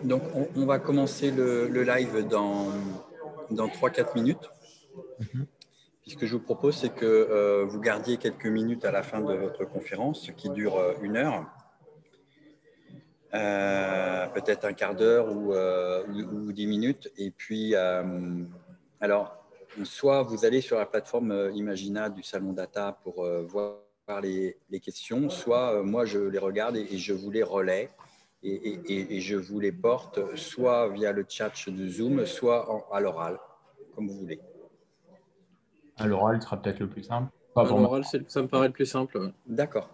Donc, on va commencer le live dans 3-4 minutes. Puis ce que je vous propose, c'est que vous gardiez quelques minutes à la fin de votre conférence, qui dure 1 heure, peut-être un quart d'heure ou 10 minutes. Et puis, alors, soit vous allez sur la plateforme Imagina du Salon Data pour voir les questions, soit moi, je les regarde et je vous les relais. Et je vous les porte soit via le chat de Zoom, soit à l'oral, comme vous voulez. À l'oral sera peut-être le plus simple. Pas À pour moi. l'oral, ça me paraît le plus simple. Ouais. D'accord.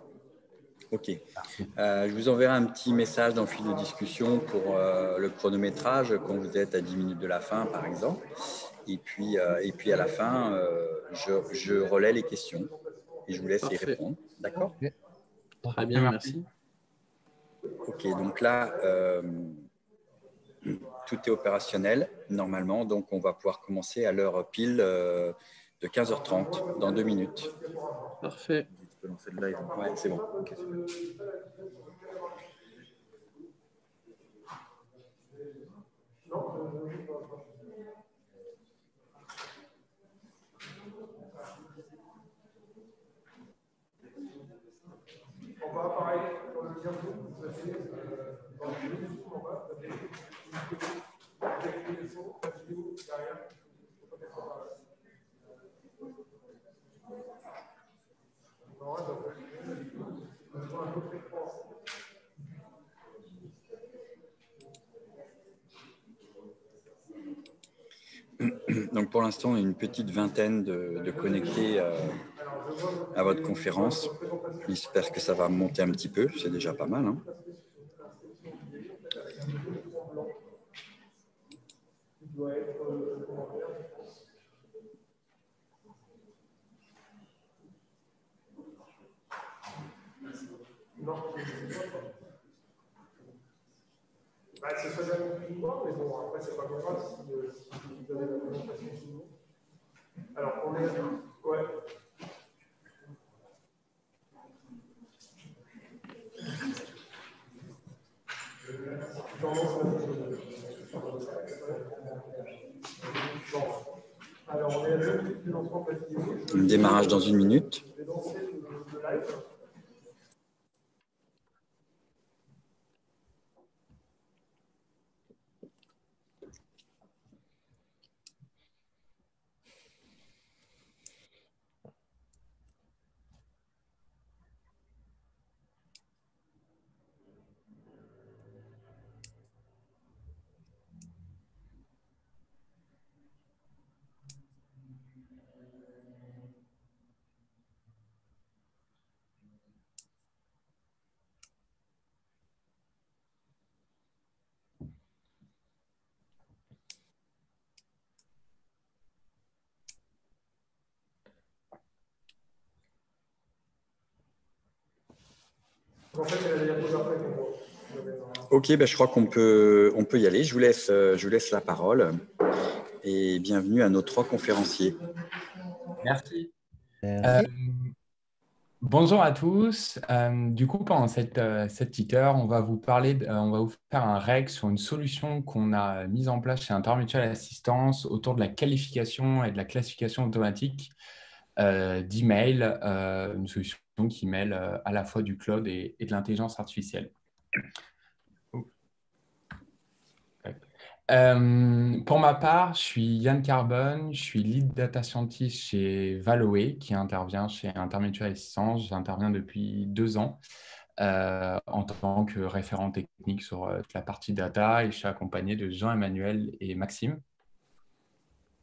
Ok. Je vous enverrai un petit message dans le fil de discussion pour le chronométrage quand vous êtes à 10 minutes de la fin, par exemple. Et puis à la fin, je relais les questions et je vous laisse y répondre. D'accord ? Très bien, merci. Ok, donc là, tout est opérationnel normalement, donc on va pouvoir commencer à l'heure pile de 15h30 dans 2 minutes. Parfait. Tu peux lancer le live. Ouais, c'est bon. Okay. On va pareil dans le lien vous avez dans le YouTube en bas, vous avez les sons, la vidéo derrière. Donc pour l'instant, on a une petite vingtaine de connectés à votre conférence. J'espère que ça va monter un petit peu, c'est déjà pas mal. Hein. C'est ça jamais plus ou mais bon, après, c'est pas grave si vous donnez la présentation sinon. Alors, on est. Ouais. Alors, on est à le lancement de la vidéo. Démarrage dans 1 minute. Je vais lancer le live. En fait, il y a la diapo après qu'on voit. Ok, ben je crois qu'on peut y aller. Je vous laisse la parole et bienvenue à nos 3 conférenciers. Merci. Bonjour à tous. Du coup, pendant cette petite heure, on va vous faire un rec sur une solution qu'on a mise en place chez Intermutual Assistance autour de la qualification et de la classification automatique d'email, une solution qui mêle à la fois du cloud et de l'intelligence artificielle. Pour ma part, je suis Yann Carbone, je suis lead data scientist chez Valoe, qui intervient chez Intermutual Assistance. J'interviens depuis 2 ans en tant que référent technique sur toute la partie data et je suis accompagné de Jean-Emmanuel et Maxime.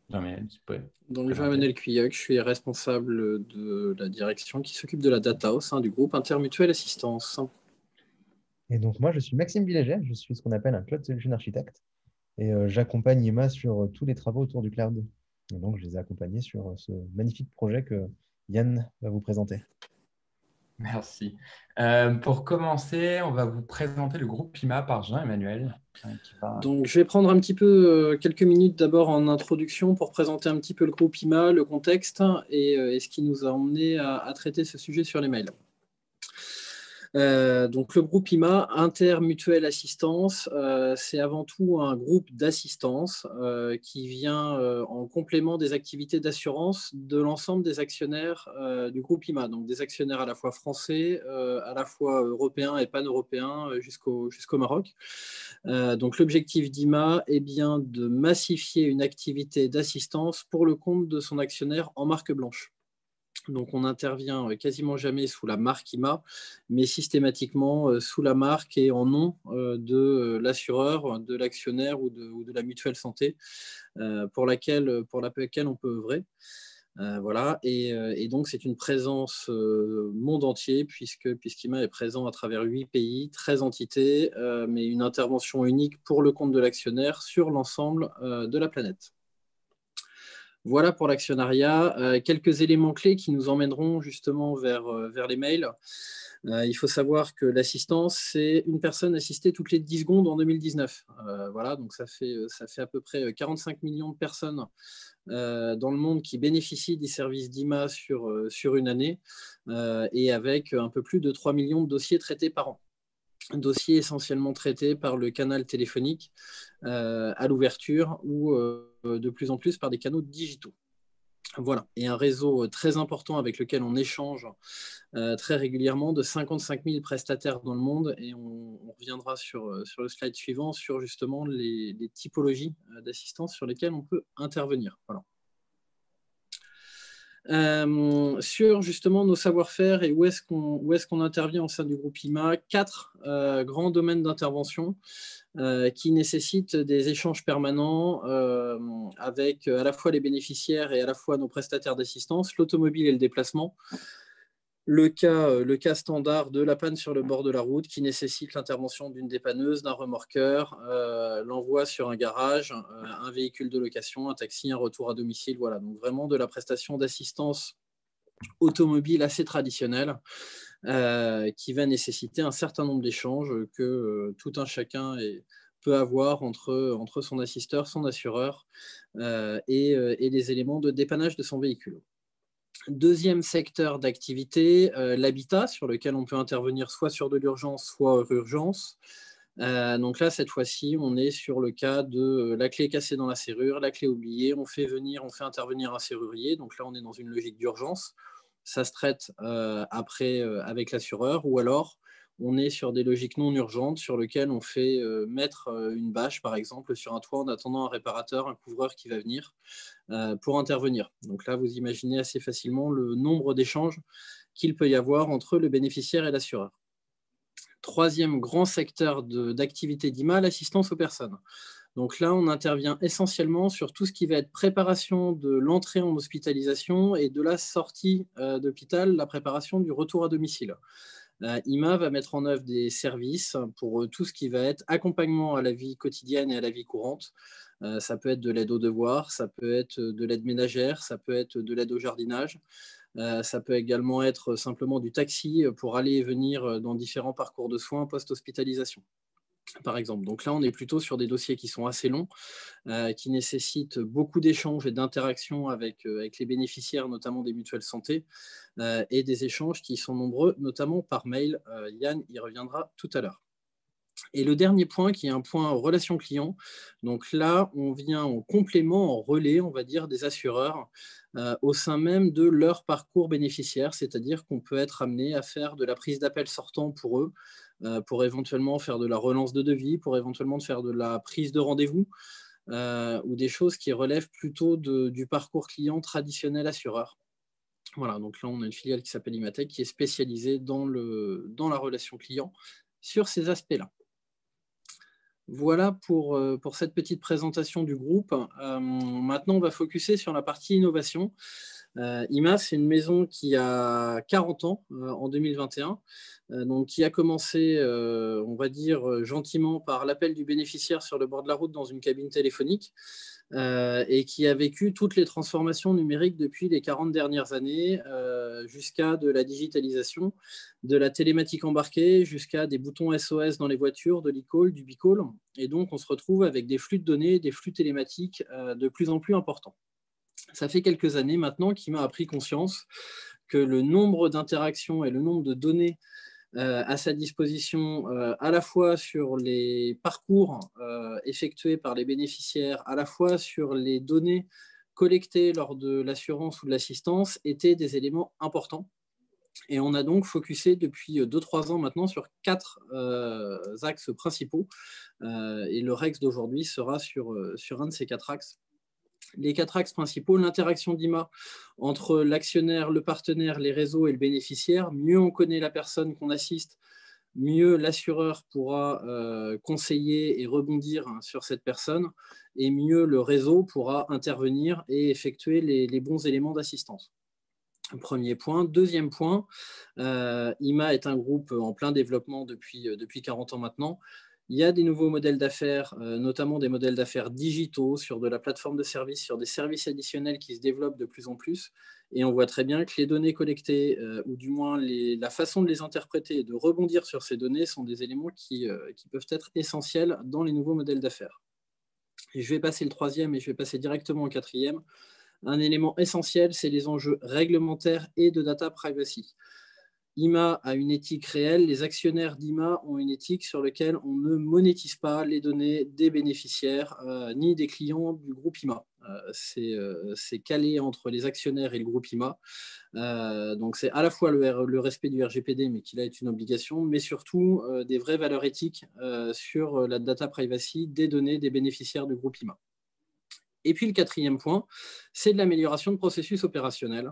Jean-Emmanuel, tu peux Donc, Jean-Emmanuel Cuillac, je suis responsable de la direction qui s'occupe de la data au sein du groupe Intermutual Assistance. Et donc, moi, je suis Maxime Villéger, je suis ce qu'on appelle un Cloud Solution Architect. Et j'accompagne Emma sur tous les travaux autour du cloud. Et donc, je les ai accompagnés sur ce magnifique projet que Yann va vous présenter. Merci. Pour commencer, on va vous présenter le groupe IMA par Jean-Emmanuel. Donc, je vais prendre un petit peu quelques minutes d'abord en introduction pour présenter un petit peu le groupe IMA, le contexte et ce qui nous a emmené à traiter ce sujet sur les mails. Donc le groupe IMA, Intermutuelle Assistance, c'est avant tout un groupe d'assistance qui vient en complément des activités d'assurance de l'ensemble des actionnaires du groupe IMA, donc des actionnaires à la fois français, à la fois européens et pan-européens jusqu'au Maroc. Donc l'objectif d'IMA est bien de massifier une activité d'assistance pour le compte de son actionnaire en marque blanche. Donc, on n'intervient quasiment jamais sous la marque IMA, mais systématiquement sous la marque et en nom de l'assureur, de l'actionnaire ou de la mutuelle santé pour laquelle on peut œuvrer. Voilà. Et donc, c'est une présence monde entier, puisqu'IMA est présent à travers 8 pays, 13 entités, mais une intervention unique pour le compte de l'actionnaire sur l'ensemble de la planète. Voilà pour l'actionnariat. Quelques éléments clés qui nous emmèneront justement vers les mails. Il faut savoir que l'assistance, c'est une personne assistée toutes les 10 secondes en 2019. Voilà, donc ça fait à peu près 45 millions de personnes dans le monde qui bénéficient des services d'IMA sur une année et avec un peu plus de 3 millions de dossiers traités par an. Dossiers essentiellement traités par le canal téléphonique à l'ouverture ou de plus en plus par des canaux digitaux. Voilà, et un réseau très important avec lequel on échange très régulièrement de 55 000 prestataires dans le monde, et on reviendra sur le slide suivant sur justement les typologies d'assistance sur lesquelles on peut intervenir. Voilà. Sur justement nos savoir-faire et où est-ce qu'on intervient au sein du groupe IMA, 4 grands domaines d'intervention qui nécessitent des échanges permanents avec à la fois les bénéficiaires et à la fois nos prestataires d'assistance, l'automobile et le déplacement. Le cas standard de la panne sur le bord de la route qui nécessite l'intervention d'une dépanneuse, d'un remorqueur, l'envoi sur un garage, un véhicule de location, un taxi, un retour à domicile. Voilà, donc vraiment de la prestation d'assistance automobile assez traditionnelle qui va nécessiter un certain nombre d'échanges que tout un chacun peut avoir entre son assisteur, son assureur et les éléments de dépannage de son véhicule. Deuxième secteur d'activité, l'habitat, sur lequel on peut intervenir soit sur de l'urgence, soit hors urgence. Donc là, cette fois-ci, on est sur le cas de la clé cassée dans la serrure, la clé oubliée, on fait intervenir un serrurier. Donc là, on est dans une logique d'urgence. Ça se traite après avec l'assureur, ou alors on est sur des logiques non urgentes sur lesquelles on fait mettre une bâche, par exemple, sur un toit en attendant un réparateur, un couvreur qui va venir pour intervenir. Donc là, vous imaginez assez facilement le nombre d'échanges qu'il peut y avoir entre le bénéficiaire et l'assureur. Troisième grand secteur d'activité d'IMA, l'assistance aux personnes. Donc là, on intervient essentiellement sur tout ce qui va être préparation de l'entrée en hospitalisation et de la sortie d'hôpital, la préparation du retour à domicile. IMA va mettre en œuvre des services pour tout ce qui va être accompagnement à la vie quotidienne et à la vie courante. Ça peut être de l'aide aux devoirs, ça peut être de l'aide ménagère, ça peut être de l'aide au jardinage. Ça peut également être simplement du taxi pour aller et venir dans différents parcours de soins post-hospitalisation, par exemple. Donc là, on est plutôt sur des dossiers qui sont assez longs, qui nécessitent beaucoup d'échanges et d'interactions avec les bénéficiaires, notamment des mutuelles santé, et des échanges qui sont nombreux, notamment par mail. Yann y reviendra tout à l'heure. Et le dernier point, qui est un point relation client, donc là, on vient en complément, en relais, on va dire, des assureurs au sein même de leur parcours bénéficiaire, c'est-à-dire qu'on peut être amené à faire de la prise d'appel sortant pour eux, pour éventuellement faire de la relance de devis, pour éventuellement faire de la prise de rendez-vous, ou des choses qui relèvent plutôt du parcours client traditionnel assureur. Voilà, donc là, on a une filiale qui s'appelle Imatech qui est spécialisée dans la relation client sur ces aspects-là. Voilà pour cette petite présentation du groupe. Maintenant, on va focuser sur la partie innovation. IMA, c'est une maison qui a 40 ans en 2021, donc qui a commencé, on va dire, gentiment par l'appel du bénéficiaire sur le bord de la route dans une cabine téléphonique et qui a vécu toutes les transformations numériques depuis les 40 dernières années, jusqu'à de la digitalisation, de la télématique embarquée, jusqu'à des boutons SOS dans les voitures, de l'e-call, du b-call. Et donc, on se retrouve avec des flux de données, des flux télématiques de plus en plus importants. Ça fait quelques années maintenant qu'IMA a pris conscience que le nombre d'interactions et le nombre de données à sa disposition à la fois sur les parcours effectués par les bénéficiaires, à la fois sur les données collectées lors de l'assurance ou de l'assistance, étaient des éléments importants. Et on a donc focusé depuis 2-3 ans maintenant sur 4 axes principaux. Et le REX d'aujourd'hui sera sur un de ces 4 axes. Les 4 axes principaux, l'interaction d'IMA entre l'actionnaire, le partenaire, les réseaux et le bénéficiaire. Mieux on connaît la personne qu'on assiste, mieux l'assureur pourra conseiller et rebondir sur cette personne, et mieux le réseau pourra intervenir et effectuer les bons éléments d'assistance. Premier point. Deuxième point, IMA est un groupe en plein développement depuis 40 ans maintenant. Il y a des nouveaux modèles d'affaires, notamment des modèles d'affaires digitaux sur de la plateforme de services, sur des services additionnels qui se développent de plus en plus. Et on voit très bien que les données collectées, ou du moins la façon de les interpréter et de rebondir sur ces données sont des éléments qui peuvent être essentiels dans les nouveaux modèles d'affaires. Et je vais passer le troisième et je vais passer directement au quatrième. Un élément essentiel, c'est les enjeux réglementaires et de data privacy. IMA a une éthique réelle, les actionnaires d'IMA ont une éthique sur laquelle on ne monétise pas les données des bénéficiaires ni des clients du groupe IMA. C'est calé entre les actionnaires et le groupe IMA. Donc c'est à la fois le respect du RGPD, mais qui là est une obligation, mais surtout des vraies valeurs éthiques sur la data privacy des données des bénéficiaires du groupe IMA. Et puis le quatrième point, c'est de l'amélioration de processus opérationnels.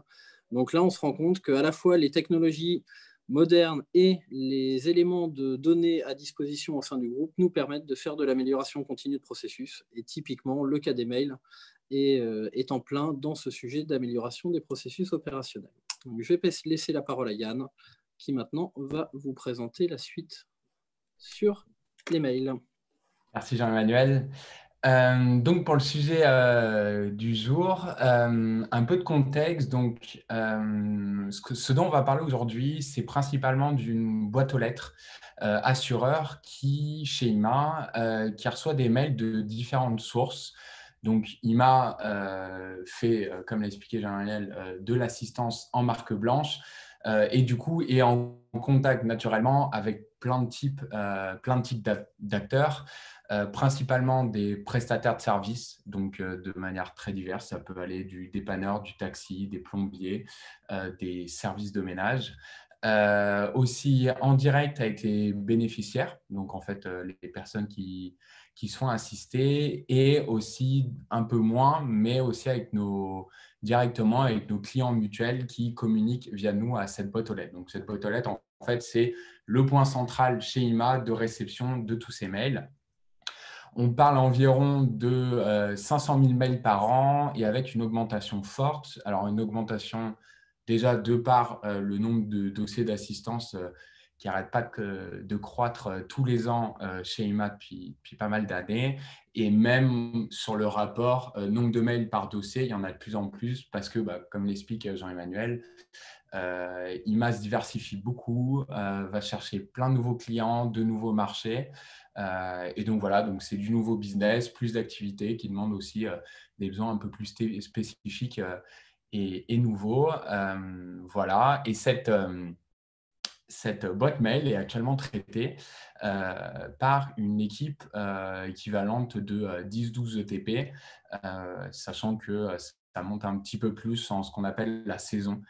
Donc là, on se rend compte qu'à la fois les technologies modernes et les éléments de données à disposition au sein du groupe nous permettent de faire de l'amélioration continue de processus. Et typiquement, le cas des mails est en plein dans ce sujet d'amélioration des processus opérationnels. Donc, je vais laisser la parole à Yann, qui maintenant va vous présenter la suite sur les mails. Merci Jean-Emmanuel. Donc pour le sujet du jour, un peu de contexte. Donc, ce dont on va parler aujourd'hui, c'est principalement d'une boîte aux lettres assureur qui, chez IMA, qui reçoit des mails de différentes sources. Donc IMA fait, comme l'a expliqué Jean-Emmanuel, de l'assistance en marque blanche et du coup est en contact naturellement avec plein de types d'acteurs. Principalement des prestataires de services, donc de manière très diverse. Ça peut aller du dépanneur, du taxi, des plombiers, des services de ménage. Aussi en direct avec les bénéficiaires, donc en fait les personnes qui se font assister, et aussi un peu moins, mais aussi directement avec nos clients mutuels qui communiquent via nous à cette boîte aux lettres. Donc cette boîte aux lettres, en fait, c'est le point central chez IMA de réception de tous ces mails. On parle environ de 500 000 mails par an et avec une augmentation forte. Alors, une augmentation déjà de par le nombre de dossiers d'assistance qui n'arrête pas de croître tous les ans chez IMA depuis pas mal d'années. Et même sur le rapport nombre de mails par dossier, il y en a de plus en plus parce que, comme l'explique Jean-Emmanuel, IMA se diversifie beaucoup, va chercher plein de nouveaux clients, de nouveaux marchés. Et donc voilà, donc c'est du nouveau business, plus d'activités qui demandent aussi des besoins un peu plus spécifiques et nouveaux. Voilà, et cette boîte mail est actuellement traitée par une équipe équivalente de 10-12 ETP, sachant que ça monte un petit peu plus en ce qu'on appelle la saison,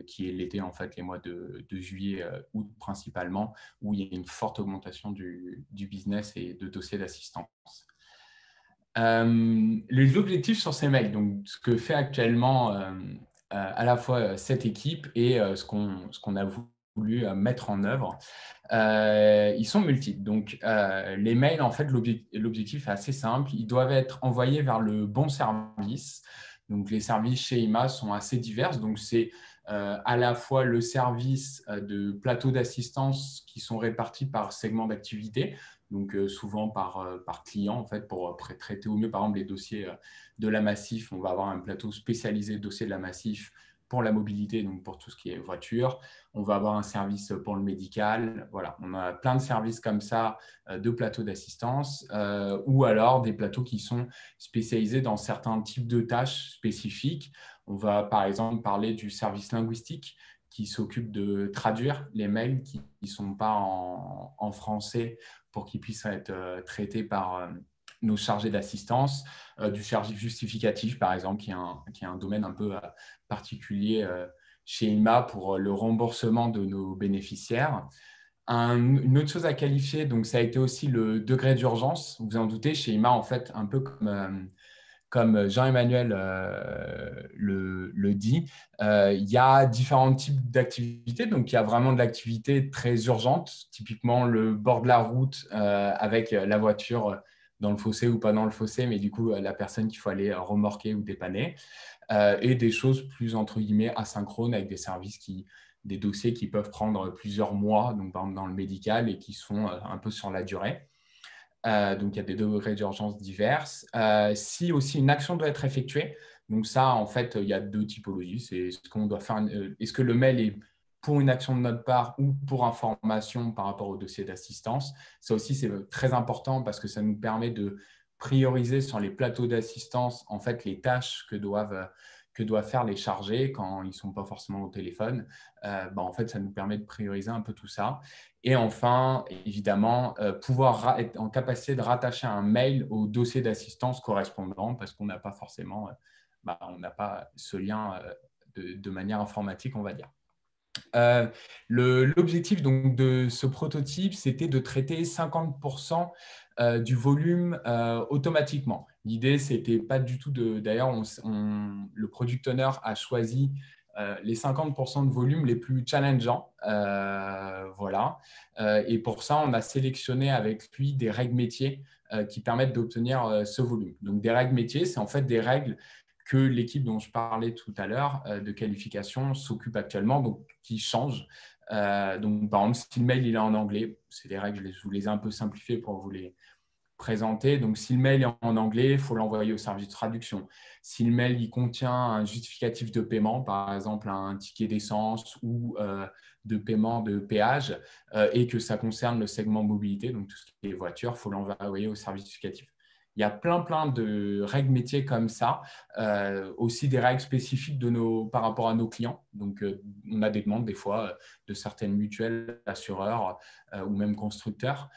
qui est l'été, en fait, les mois de juillet, août principalement, où il y a une forte augmentation du business et de dossiers d'assistance. Les objectifs sur ces mails, donc ce que fait actuellement à la fois cette équipe et ce qu'on a voulu mettre en œuvre, ils sont multiples. Donc, les mails, en fait, l'objectif est assez simple. Ils doivent être envoyés vers le bon service. Donc, les services chez IMA sont assez divers. Donc, c'est à la fois le service de plateaux d'assistance qui sont répartis par segment d'activité, donc souvent par client, en fait, pour traiter au mieux, par exemple, les dossiers de la Massif. On va avoir un plateau spécialisé dossier de la Massif pour la mobilité, donc pour tout ce qui est voiture. On va avoir un service pour le médical. Voilà, on a plein de services comme ça de plateaux d'assistance ou alors des plateaux qui sont spécialisés dans certains types de tâches spécifiques. On va par exemple parler du service linguistique qui s'occupe de traduire les mails qui ne sont pas en français pour qu'ils puissent être traités par nos chargés d'assistance, du chargé justificatif, par exemple, qui est un domaine un peu particulier chez IMA pour le remboursement de nos bénéficiaires. Une autre chose à qualifier, donc ça a été aussi le degré d'urgence. Vous en doutez, chez IMA, en fait, un peu comme Jean-Emmanuel le dit, il y a différents types d'activités. Donc, il y a vraiment de l'activité très urgente, typiquement le bord de la route avec la voiture dans le fossé ou pas dans le fossé, mais du coup, la personne qu'il faut aller remorquer ou dépanner. Et des choses plus, entre guillemets, asynchrones avec des dossiers qui peuvent prendre plusieurs mois, donc par exemple dans le médical, et qui sont un peu sur la durée. Donc, il y a des degrés d'urgence diverses. Si aussi une action doit être effectuée, donc ça, en fait, il y a deux typologies. C'est ce qu'on doit faire. Est-ce que le mail est pour une action de notre part ou pour information par rapport au dossier d'assistance? Ça aussi, c'est très important parce que ça nous permet de prioriser sur les plateaux d'assistance, en fait, les tâches que doivent faire les chargés quand ils ne sont pas forcément au téléphone. En fait, ça nous permet de prioriser un peu tout ça. Et enfin, évidemment, pouvoir être en capacité de rattacher un mail au dossier d'assistance correspondant parce qu'on n'a pas forcément on n'a pas ce lien de manière informatique, on va dire. L'objectif donc de ce prototype, c'était de traiter 50% du volume automatiquement. L'idée, c'était pas du tout de… D'ailleurs, le product owner a choisi les 50% de volume les plus challengeants. Voilà. Et pour ça, on a sélectionné avec lui des règles métiers qui permettent d'obtenir ce volume. Donc, des règles métiers, c'est en fait des règles que l'équipe dont je parlais tout à l'heure de qualification s'occupe actuellement, donc qui changent. Donc, par exemple, si le mail il est en anglais, c'est des règles, je vous les ai un peu simplifiées pour vous les présenter. Donc, si le mail est en anglais, il faut l'envoyer au service de traduction. Si le mail il contient un justificatif de paiement, par exemple un ticket d'essence ou de paiement de péage, et que ça concerne le segment mobilité, donc tout ce qui est voiture, il faut l'envoyer au service justificatif. Il y a plein de règles métiers comme ça, aussi des règles spécifiques par rapport à nos clients. Donc, on a des demandes des fois de certaines mutuelles, assureurs ou même constructeurs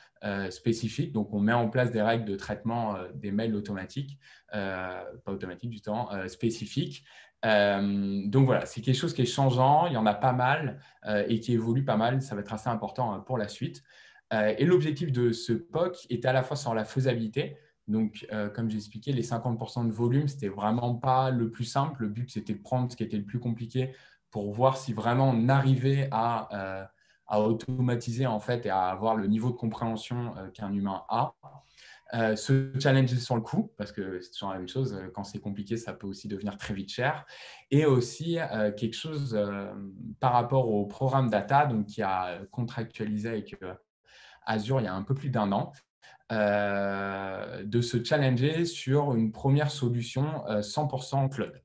spécifiques. Donc, on met en place des règles de traitement des mails automatiques, pas automatiques justement, spécifiques. Donc, voilà, c'est quelque chose qui est changeant, il y en a pas mal et qui évolue pas mal. Ça va être assez important pour la suite. Et l'objectif de ce POC était à la fois sur la faisabilité. Donc, comme j'ai expliqué, les 50% de volume, ce n'était vraiment pas le plus simple. Le but, c'était de prendre ce qui était le plus compliqué pour voir si vraiment on arrivait à automatiser en fait, et à avoir le niveau de compréhension qu'un humain a. Se challenger sur le coût, parce que c'est toujours la même chose, quand c'est compliqué, ça peut aussi devenir très vite cher. Et aussi quelque chose par rapport au programme data, donc, qui a contractualisé avec Azure il y a un peu plus d'1 an. De se challenger sur une première solution 100% cloud.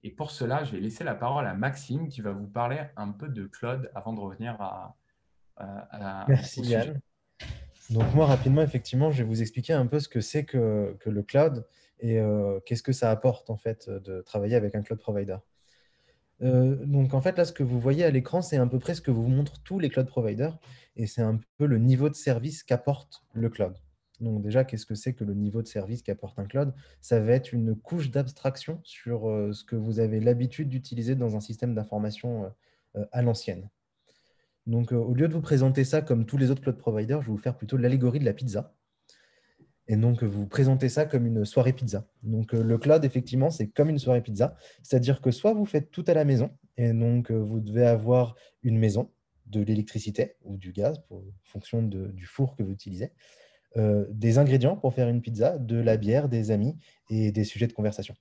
Et pour cela, je vais laisser la parole à Maxime qui va vous parler un peu de cloud avant de revenir Merci au sujet. Yann. Donc moi, rapidement, effectivement, je vais vous expliquer un peu ce que c'est que le cloud et qu'est-ce que ça apporte en fait de travailler avec un cloud provider. Donc en fait, là, ce que vous voyez à l'écran, c'est à peu près ce que vous montrent tous les cloud providers et c'est un peu le niveau de service qu'apporte le cloud. Donc déjà, qu'est-ce que c'est que le niveau de service qu'apporte un cloud? Ça va être une couche d'abstraction sur ce que vous avez l'habitude d'utiliser dans un système d'information à l'ancienne. Donc au lieu de vous présenter ça comme tous les autres cloud providers, je vais vous faire plutôt l'allégorie de la pizza. Et donc, vous présentez ça comme une soirée pizza. Donc, le cloud, effectivement, c'est comme une soirée pizza. C'est-à-dire que soit vous faites tout à la maison, et donc vous devez avoir une maison, de l'électricité ou du gaz, en fonction du four que vous utilisez, des ingrédients pour faire une pizza, de la bière, des amis et des sujets de conversation.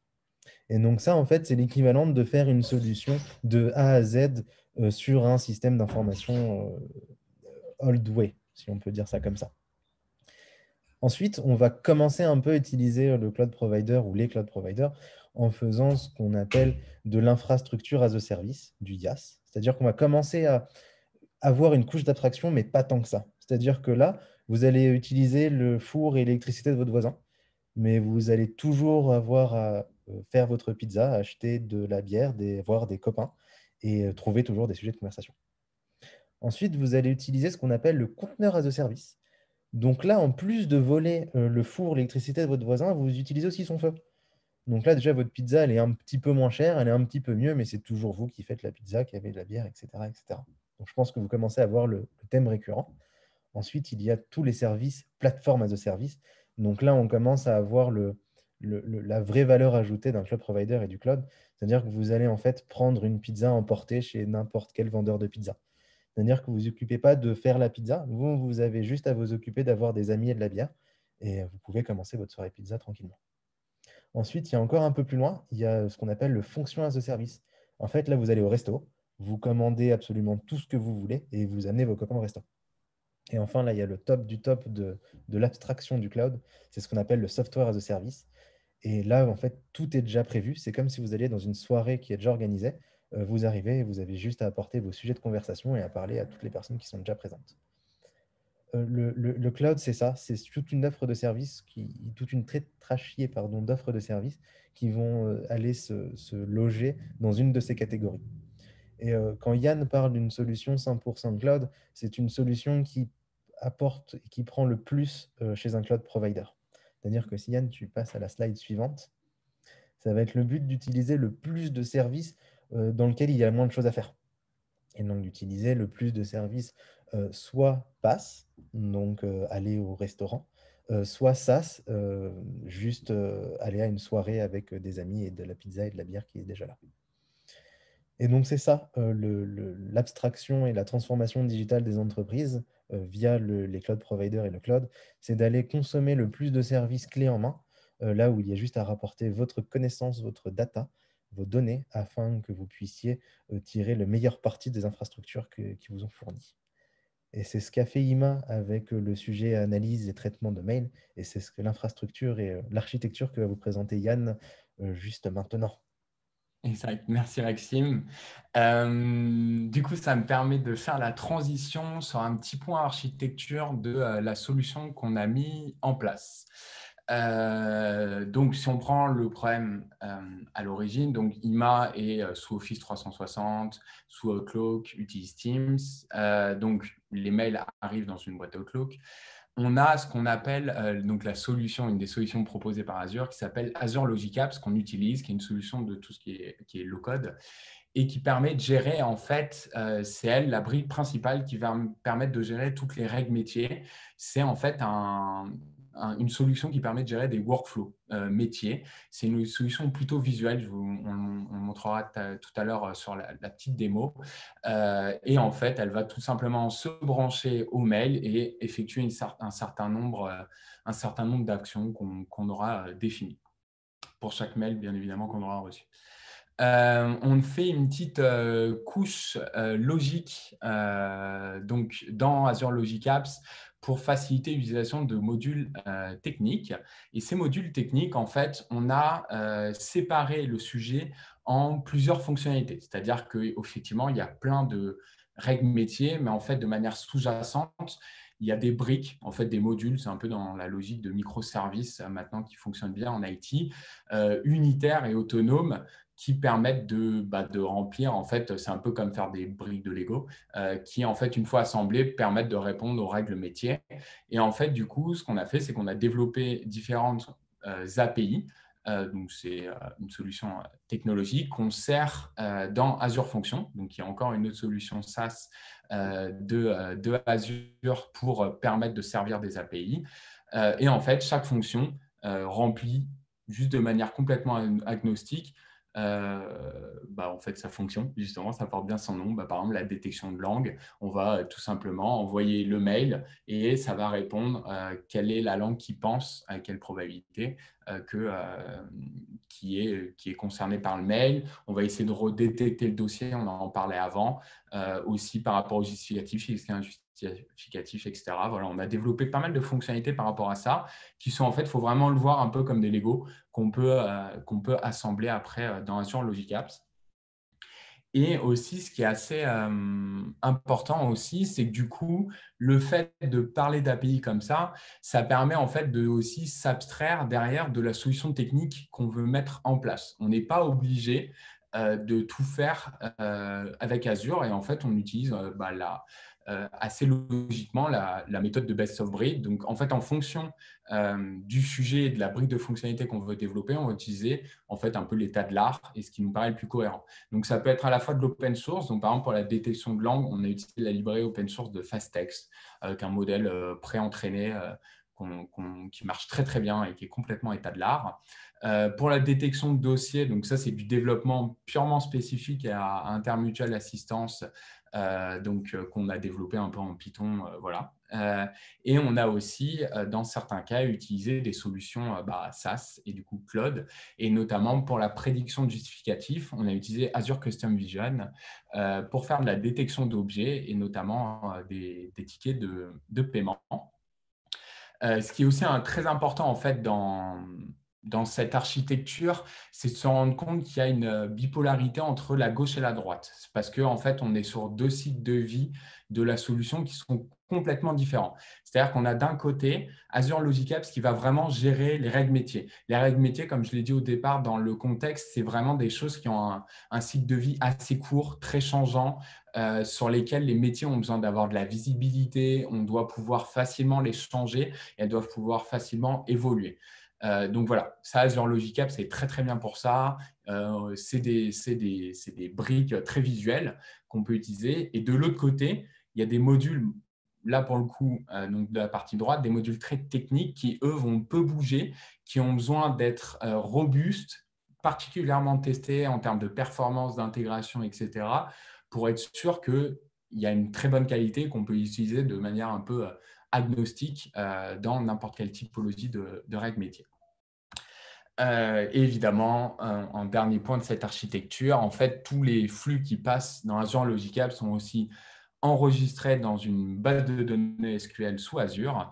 Et donc ça, en fait, c'est l'équivalent de faire une solution de A à Z sur un système d'information old way, si on peut dire ça comme ça. Ensuite, on va commencer un peu à utiliser le cloud provider ou les cloud providers en faisant ce qu'on appelle de l'infrastructure as a service, du IaaS. C'est-à-dire qu'on va commencer à avoir une couche d'abstraction, mais pas tant que ça. C'est-à-dire que là, vous allez utiliser le four et l'électricité de votre voisin, mais vous allez toujours avoir à faire votre pizza, acheter de la bière, voir des copains. et trouver toujours des sujets de conversation. Ensuite, vous allez utiliser ce qu'on appelle le conteneur as a service. Donc là, en plus de voler le four, l'électricité de votre voisin, vous utilisez aussi son feu. Donc là, déjà, votre pizza, elle est un petit peu moins chère, elle est un petit peu mieux, mais c'est toujours vous qui faites la pizza, qui avez de la bière, etc., etc. Donc je pense que vous commencez à voir le thème récurrent. Ensuite, il y a tous les services plateforme as a service. Donc là, on commence à avoir la vraie valeur ajoutée d'un cloud provider et du cloud. C'est-à-dire que vous allez en fait prendre une pizza emportée chez n'importe quel vendeur de pizza. C'est-à-dire que vous ne vous occupez pas de faire la pizza. Vous avez juste à vous occuper d'avoir des amis et de la bière. Et vous pouvez commencer votre soirée pizza tranquillement. Ensuite, il y a encore un peu plus loin, il y a ce qu'on appelle le function as a service. En fait, là, vous allez au resto, vous commandez absolument tout ce que vous voulez et vous amenez vos copains au resto. Et enfin, là, il y a le top du top de l'abstraction du cloud. C'est ce qu'on appelle le software as a service. Et là, en fait, tout est déjà prévu. C'est comme si vous alliez dans une soirée qui est déjà organisée. Vous arrivez et vous avez juste à apporter vos sujets de conversation et à parler à toutes les personnes qui sont déjà présentes. Le cloud, c'est ça. C'est toute une offre de services, toute une trachée d'offres de services qui vont aller se loger dans une de ces catégories. Et quand Yann parle d'une solution 100% cloud, c'est une solution qui apporte et qui prend le plus chez un cloud provider. C'est-à-dire que si Yann, tu passes à la slide suivante, ça va être le but d'utiliser le plus de services dans lesquels il y a moins de choses à faire. Et donc d'utiliser le plus de services, soit PaaS, donc aller au restaurant, soit SaaS, juste aller à une soirée avec des amis et de la pizza et de la bière qui est déjà là. Et donc, c'est ça, l'abstraction et la transformation digitale des entreprises via les cloud providers et le cloud, c'est d'aller consommer le plus de services clés en main, là où il y a juste à rapporter votre connaissance, votre data, vos données, afin que vous puissiez tirer le meilleur parti des infrastructures qui vous ont fournies. Et c'est ce qu'a fait IMA avec le sujet analyse et traitement de mail, et c'est ce que l'infrastructure et l'architecture que va vous présenter Yann juste maintenant. Exact, merci Maxime. Du coup, ça me permet de faire la transition sur un petit point architecture de la solution qu'on a mis en place. Donc, si on prend le problème à l'origine, donc IMA est sous Office 360, sous Outlook, utilise Teams. Donc, les mails arrivent dans une boîte Outlook. On a ce qu'on appelle donc la solution, une des solutions proposées par Azure qui s'appelle Azure Logic Apps qu'on utilise, qui est une solution de tout ce qui est low-code et qui permet de gérer, en fait, c'est elle, la brique principale qui va me permettre de gérer toutes les règles métiers. C'est en fait une solution qui permet de gérer des workflows métiers. C'est une solution plutôt visuelle, on montrera tout à l'heure sur la petite démo. Et en fait, elle va tout simplement se brancher au mail et effectuer un certain nombre d'actions qu'on aura définies pour chaque mail, bien évidemment, qu'on aura reçu. On fait une petite couche logique donc dans Azure Logic Apps pour faciliter l'utilisation de modules techniques. Et ces modules techniques, en fait, on a séparé le sujet en plusieurs fonctionnalités. C'est-à-dire qu'effectivement, il y a plein de règles métiers, mais en fait, de manière sous-jacente, il y a des briques, en fait, des modules, c'est un peu dans la logique de microservices maintenant qui fonctionnent bien en IT, unitaires et autonomes, qui permettent de remplir, en fait, c'est un peu comme faire des briques de Lego, qui, en fait, une fois assemblées, permettent de répondre aux règles métiers. Et en fait, du coup, ce qu'on a fait, c'est qu'on a développé différentes API. Donc, c'est une solution technologique qu'on sert dans Azure Functions, donc il y a encore une autre solution SaaS de Azure pour permettre de servir des API. Et en fait, chaque fonction remplit juste de manière complètement agnostique en fait, sa fonction, justement, ça porte bien son nom. Par exemple, la détection de langue, on va tout simplement envoyer le mail et ça va répondre quelle est la langue qui pense, à quelle probabilité qui est concernée par le mail. On va essayer de redétecter le dossier, on en parlait avant, aussi par rapport au justificatif, si c'est un justificatif, etc. Voilà, on a développé pas mal de fonctionnalités par rapport à ça, qui sont en fait, il faut vraiment le voir un peu comme des Lego qu'on peut assembler après dans Azure Logic Apps. Et aussi, ce qui est assez important aussi, c'est que du coup, le fait de parler d'API comme ça permet en fait de aussi s'abstraire derrière de la solution technique qu'on veut mettre en place. On n'est pas obligé de tout faire avec Azure. Et en fait, on utilise assez logiquement la méthode de best of breed. Donc, en fait, en fonction du sujet et de la brique de fonctionnalité qu'on veut développer, on va utiliser en fait un peu l'état de l'art et ce qui nous paraît le plus cohérent. Donc, ça peut être à la fois de l'open source. Donc, par exemple, pour la détection de langue, on a utilisé la librairie open source de FastText avec un modèle pré-entraîné qui marche très, très bien et qui est complètement état de l'art. Pour la détection de dossiers, donc ça, c'est du développement purement spécifique à Intermutual Assistance, qu'on a développé un peu en Python. Voilà. Et on a aussi, dans certains cas, utilisé des solutions SaaS et du coup Cloud. Et notamment pour la prédiction de justificatifs, on a utilisé Azure Custom Vision pour faire de la détection d'objets et notamment des tickets de paiement. Ce qui est aussi très important en fait dans cette architecture, c'est de se rendre compte qu'il y a une bipolarité entre la gauche et la droite. C'est parce qu'en fait, on est sur 2 cycles de vie de la solution qui sont complètement différents. C'est-à-dire qu'on a d'un côté Azure Logic Apps qui va vraiment gérer les règles métiers. Les règles métiers, comme je l'ai dit au départ dans le contexte, c'est vraiment des choses qui ont un cycle de vie assez court, très changeant, sur lesquels les métiers ont besoin d'avoir de la visibilité, on doit pouvoir facilement les changer et elles doivent pouvoir facilement évoluer. Donc voilà, ça, Azure Logic Apps, c'est très très bien pour ça. C'est des briques très visuelles qu'on peut utiliser. Et de l'autre côté, il y a des modules, là pour le coup, donc de la partie droite, des modules très techniques qui, eux, vont peu bouger, qui ont besoin d'être robustes, particulièrement testés en termes de performance, d'intégration, etc., pour être sûr qu'il y a une très bonne qualité qu'on peut utiliser de manière un peu agnostique dans n'importe quelle typologie de règles métiers. Et évidemment, en dernier point de cette architecture, en fait, tous les flux qui passent dans Azure Logic Apps sont aussi enregistrés dans une base de données SQL sous Azure.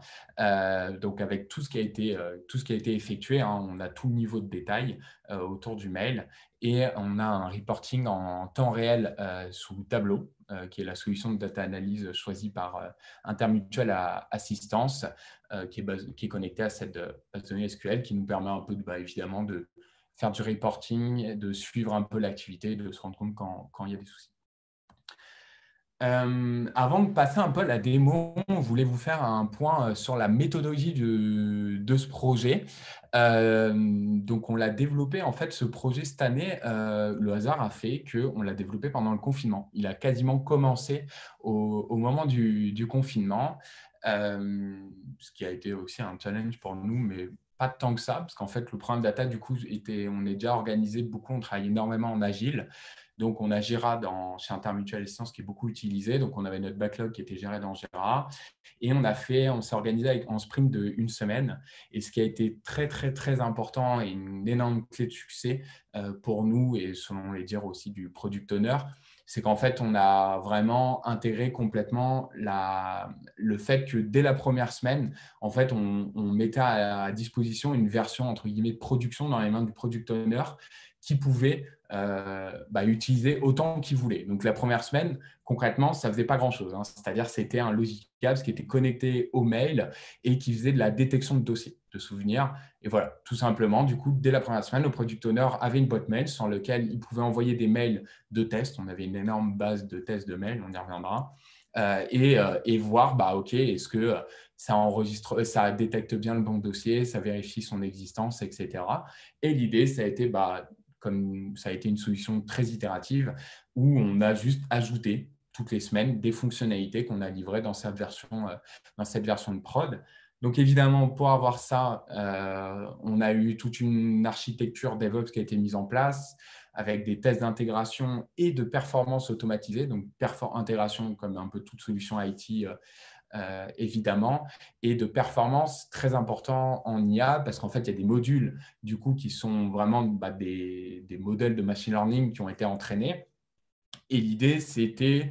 Donc, avec tout ce qui a été effectué, hein, on a tout le niveau de détail autour du mail et on a un reporting en temps réel sous Tableau, qui est la solution de data analyse choisie par Intermutual Assistance, qui est connectée à cette base de données SQL qui nous permet un peu, évidemment, de faire du reporting, de suivre un peu l'activité, de se rendre compte quand il y a des soucis. Avant de passer un peu à la démo, on voulait vous faire un point sur la méthodologie de ce projet. Donc, on l'a développé, en fait, ce projet cette année, le hasard a fait qu'on l'a développé pendant le confinement. Il a quasiment commencé au moment du confinement, ce qui a été aussi un challenge pour nous, mais pas tant que ça, parce qu'en fait, le programme data, du coup, on est déjà organisé beaucoup, on travaille énormément en agile. Donc, on a Jira chez Intermutual Assistance qui est beaucoup utilisé. Donc, on avait notre backlog qui était géré dans Jira. Et on s'est organisé en sprint de 1 semaine. Et ce qui a été très, très, très important et une énorme clé de succès pour nous et selon les dires aussi du product owner, c'est qu'en fait, on a vraiment intégré complètement le fait que dès la première semaine, en fait, on mettait à disposition une version entre guillemets de production dans les mains du product owner qui pouvait utiliser autant qu'il voulait. Donc, la première semaine, concrètement, ça ne faisait pas grand-chose. Hein. C'est-à-dire que c'était un Logic Apps qui était connecté au mail et qui faisait de la détection de dossiers, de souvenirs. Et voilà, tout simplement, du coup, dès la première semaine, le product owner avait une boîte mail sur laquelle il pouvait envoyer des mails de tests. On avait une énorme base de tests de mails, on y reviendra. Et voir, OK, est-ce que ça enregistre, ça détecte bien le bon dossier, ça vérifie son existence, etc. Et l'idée, ça a été, comme ça a été une solution très itérative, où on a juste ajouté toutes les semaines des fonctionnalités qu'on a livrées dans cette version de prod. Donc, évidemment, pour avoir ça, on a eu toute une architecture DevOps qui a été mise en place avec des tests d'intégration et de performance automatisée. Donc, intégration comme un peu toute solution IT, évidemment, et de performance très important en IA parce qu'en fait, il y a des modules du coup qui sont vraiment des modèles de machine learning qui ont été entraînés. Et l'idée, c'était,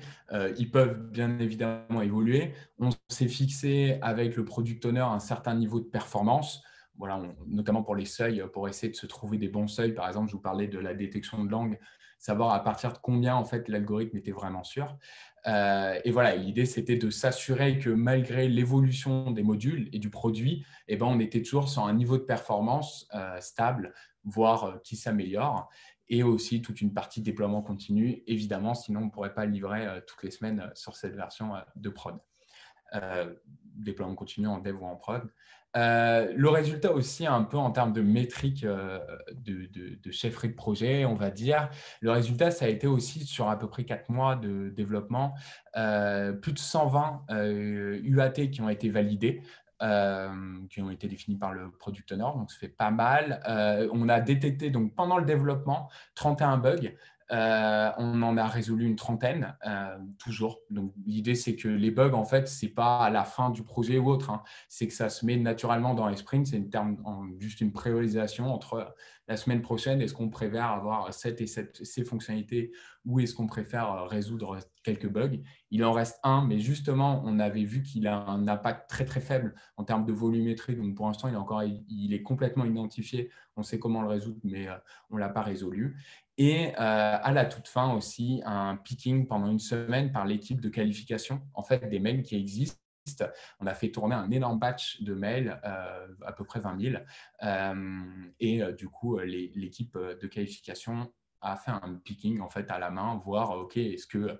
ils peuvent bien évidemment évoluer. On s'est fixé avec le product owner un certain niveau de performance, voilà, notamment pour les seuils, pour essayer de se trouver des bons seuils. Par exemple, je vous parlais de la détection de langue, savoir à partir de combien en fait l'algorithme était vraiment sûr. Et voilà, l'idée, c'était de s'assurer que malgré l'évolution des modules et du produit, on était toujours sur un niveau de performance stable, voire qui s'améliore. et aussi toute une partie déploiement continu, évidemment, sinon on ne pourrait pas livrer toutes les semaines sur cette version de prod. Déploiement continu en dev ou en prod. Le résultat aussi, un peu en termes de métriques de chefferie de projet, on va dire, le résultat, ça a été aussi sur à peu près 4 mois de développement, plus de 120 UAT qui ont été validés, qui ont été définis par le Product Owner, donc ça fait pas mal. On a détecté donc, pendant le développement 31 bugs. On en a résolu une trentaine, toujours. Donc, l'idée, c'est que les bugs, en fait, ce n'est pas à la fin du projet ou autre. Hein. C'est que ça se met naturellement dans les sprints. C'est juste une priorisation entre la semaine prochaine, est-ce qu'on préfère avoir ces fonctionnalités ou est-ce qu'on préfère résoudre quelques bugs. Il en reste un, mais justement, on avait vu qu'il a un impact très, très faible en termes de volumétrie. Donc, pour l'instant, il est complètement identifié. On sait comment le résoudre, mais on ne l'a pas résolu. Et à la toute fin aussi, un picking pendant une semaine par l'équipe de qualification, en fait, des mails qui existent. On a fait tourner un énorme batch de mails, à peu près 20 000. Du coup, l'équipe de qualification a fait un picking en fait, à la main, voir OK, est-ce que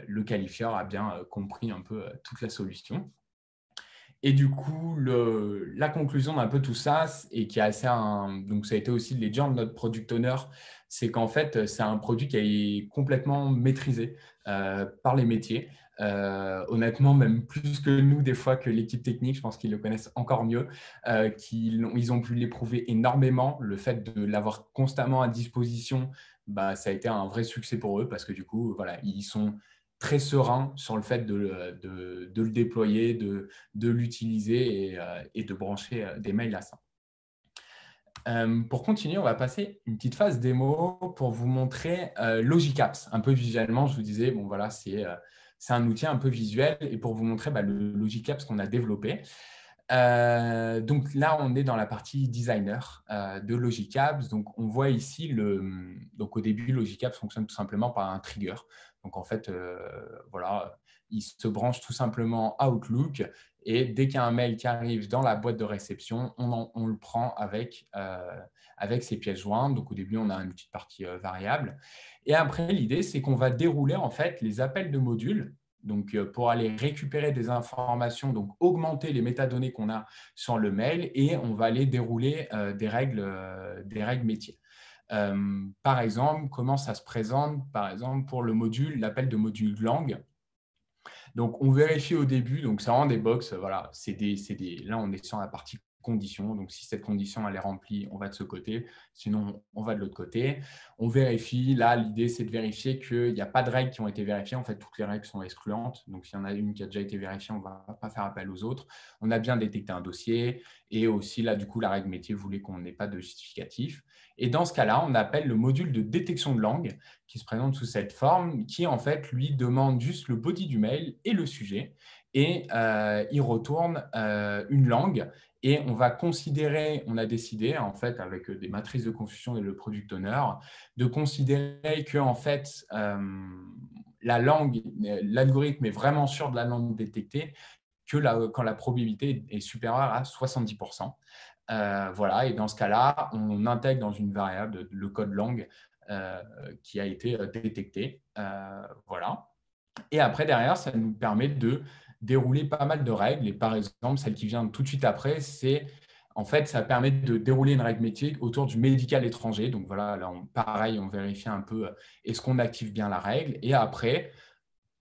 le qualifieur a bien compris un peu toute la solution. Et du coup, la conclusion d'un peu tout ça, et qui est assez donc ça a été aussi les gens de notre product owner, c'est qu'en fait, c'est un produit qui est complètement maîtrisé par les métiers. Honnêtement, même plus que nous, des fois, que l'équipe technique, je pense qu'ils le connaissent encore mieux, ils ont pu l'éprouver énormément. Le fait de l'avoir constamment à disposition, ça a été un vrai succès pour eux parce que du coup, voilà, ils sont très serein sur le fait de le déployer, de l'utiliser et de brancher des mails à ça. Pour continuer, on va passer une petite phase démo pour vous montrer Logic Apps, un peu visuellement. Je vous disais, bon, voilà, c'est un outil un peu visuel et pour vous montrer le Logic Apps qu'on a développé. Donc là, on est dans la partie designer de Logic Apps. Donc, on voit ici, donc au début, Logic Apps fonctionne tout simplement par un trigger. Donc, en fait, voilà, il se branche tout simplement à Outlook et dès qu'il y a un mail qui arrive dans la boîte de réception, on le prend avec ses pièces jointes. Donc, au début, on a une petite partie variable. Et après, l'idée, c'est qu'on va dérouler en fait les appels de modules. Donc, pour aller récupérer des informations, donc augmenter les métadonnées qu'on a sur le mail et on va aller dérouler des règles métiers. Par exemple, comment ça se présente, par exemple, pour le module, l'appel de module lang. Donc, on vérifie au début, donc c'est vraiment des box, voilà, là, on est sur la partie condition. Donc, si cette condition elle est remplie, on va de ce côté. Sinon, on va de l'autre côté. On vérifie. Là, l'idée, c'est de vérifier qu'il n'y a pas de règles qui ont été vérifiées. En fait, toutes les règles sont excluantes. Donc, s'il y en a une qui a déjà été vérifiée, on ne va pas faire appel aux autres. On a bien détecté un dossier. Et aussi, là, du coup, la règle métier voulait qu'on n'ait pas de justificatif. Et dans ce cas-là, on appelle le module de détection de langue qui se présente sous cette forme, qui, en fait, lui demande juste le body du mail et le sujet. Et il retourne une langue. Et on va considérer, on a décidé, en fait, avec des matrices de confusion et le product owner, de considérer que, en fait, la langue, l'algorithme est vraiment sûr de la langue détectée quand la probabilité est supérieure à 70%. Voilà, et dans ce cas-là, on intègre dans une variable le code langue qui a été détecté. Voilà. Et après, derrière, ça nous permet de dérouler pas mal de règles. Et par exemple, celle qui vient tout de suite après, c'est en fait, ça permet de dérouler une règle métier autour du médical étranger. Donc voilà, là, pareil, on vérifie un peu est-ce qu'on active bien la règle. Et après,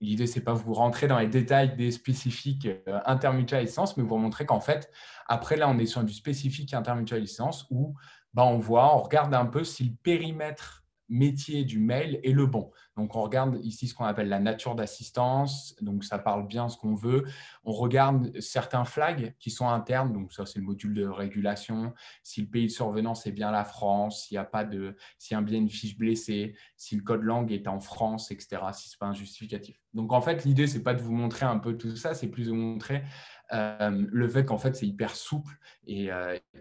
l'idée, ce n'est pas vous rentrer dans les détails des spécifiques intermutual licence, mais vous montrer qu'en fait, après, là, on est sur du spécifique intermutual licence où on regarde un peu si le périmètre métier du mail est le bon. Donc, on regarde ici ce qu'on appelle la nature d'assistance. Donc, ça parle bien ce qu'on veut. On regarde certains flags qui sont internes. Donc, ça, c'est le module de régulation. Si le pays de survenance est bien la France, s'il y a bien une fiche blessée, si le code langue est en France, etc., si ce n'est pas un justificatif. Donc, en fait, l'idée, ce n'est pas de vous montrer un peu tout ça, c'est plus de vous montrer le fait qu'en fait, c'est hyper souple et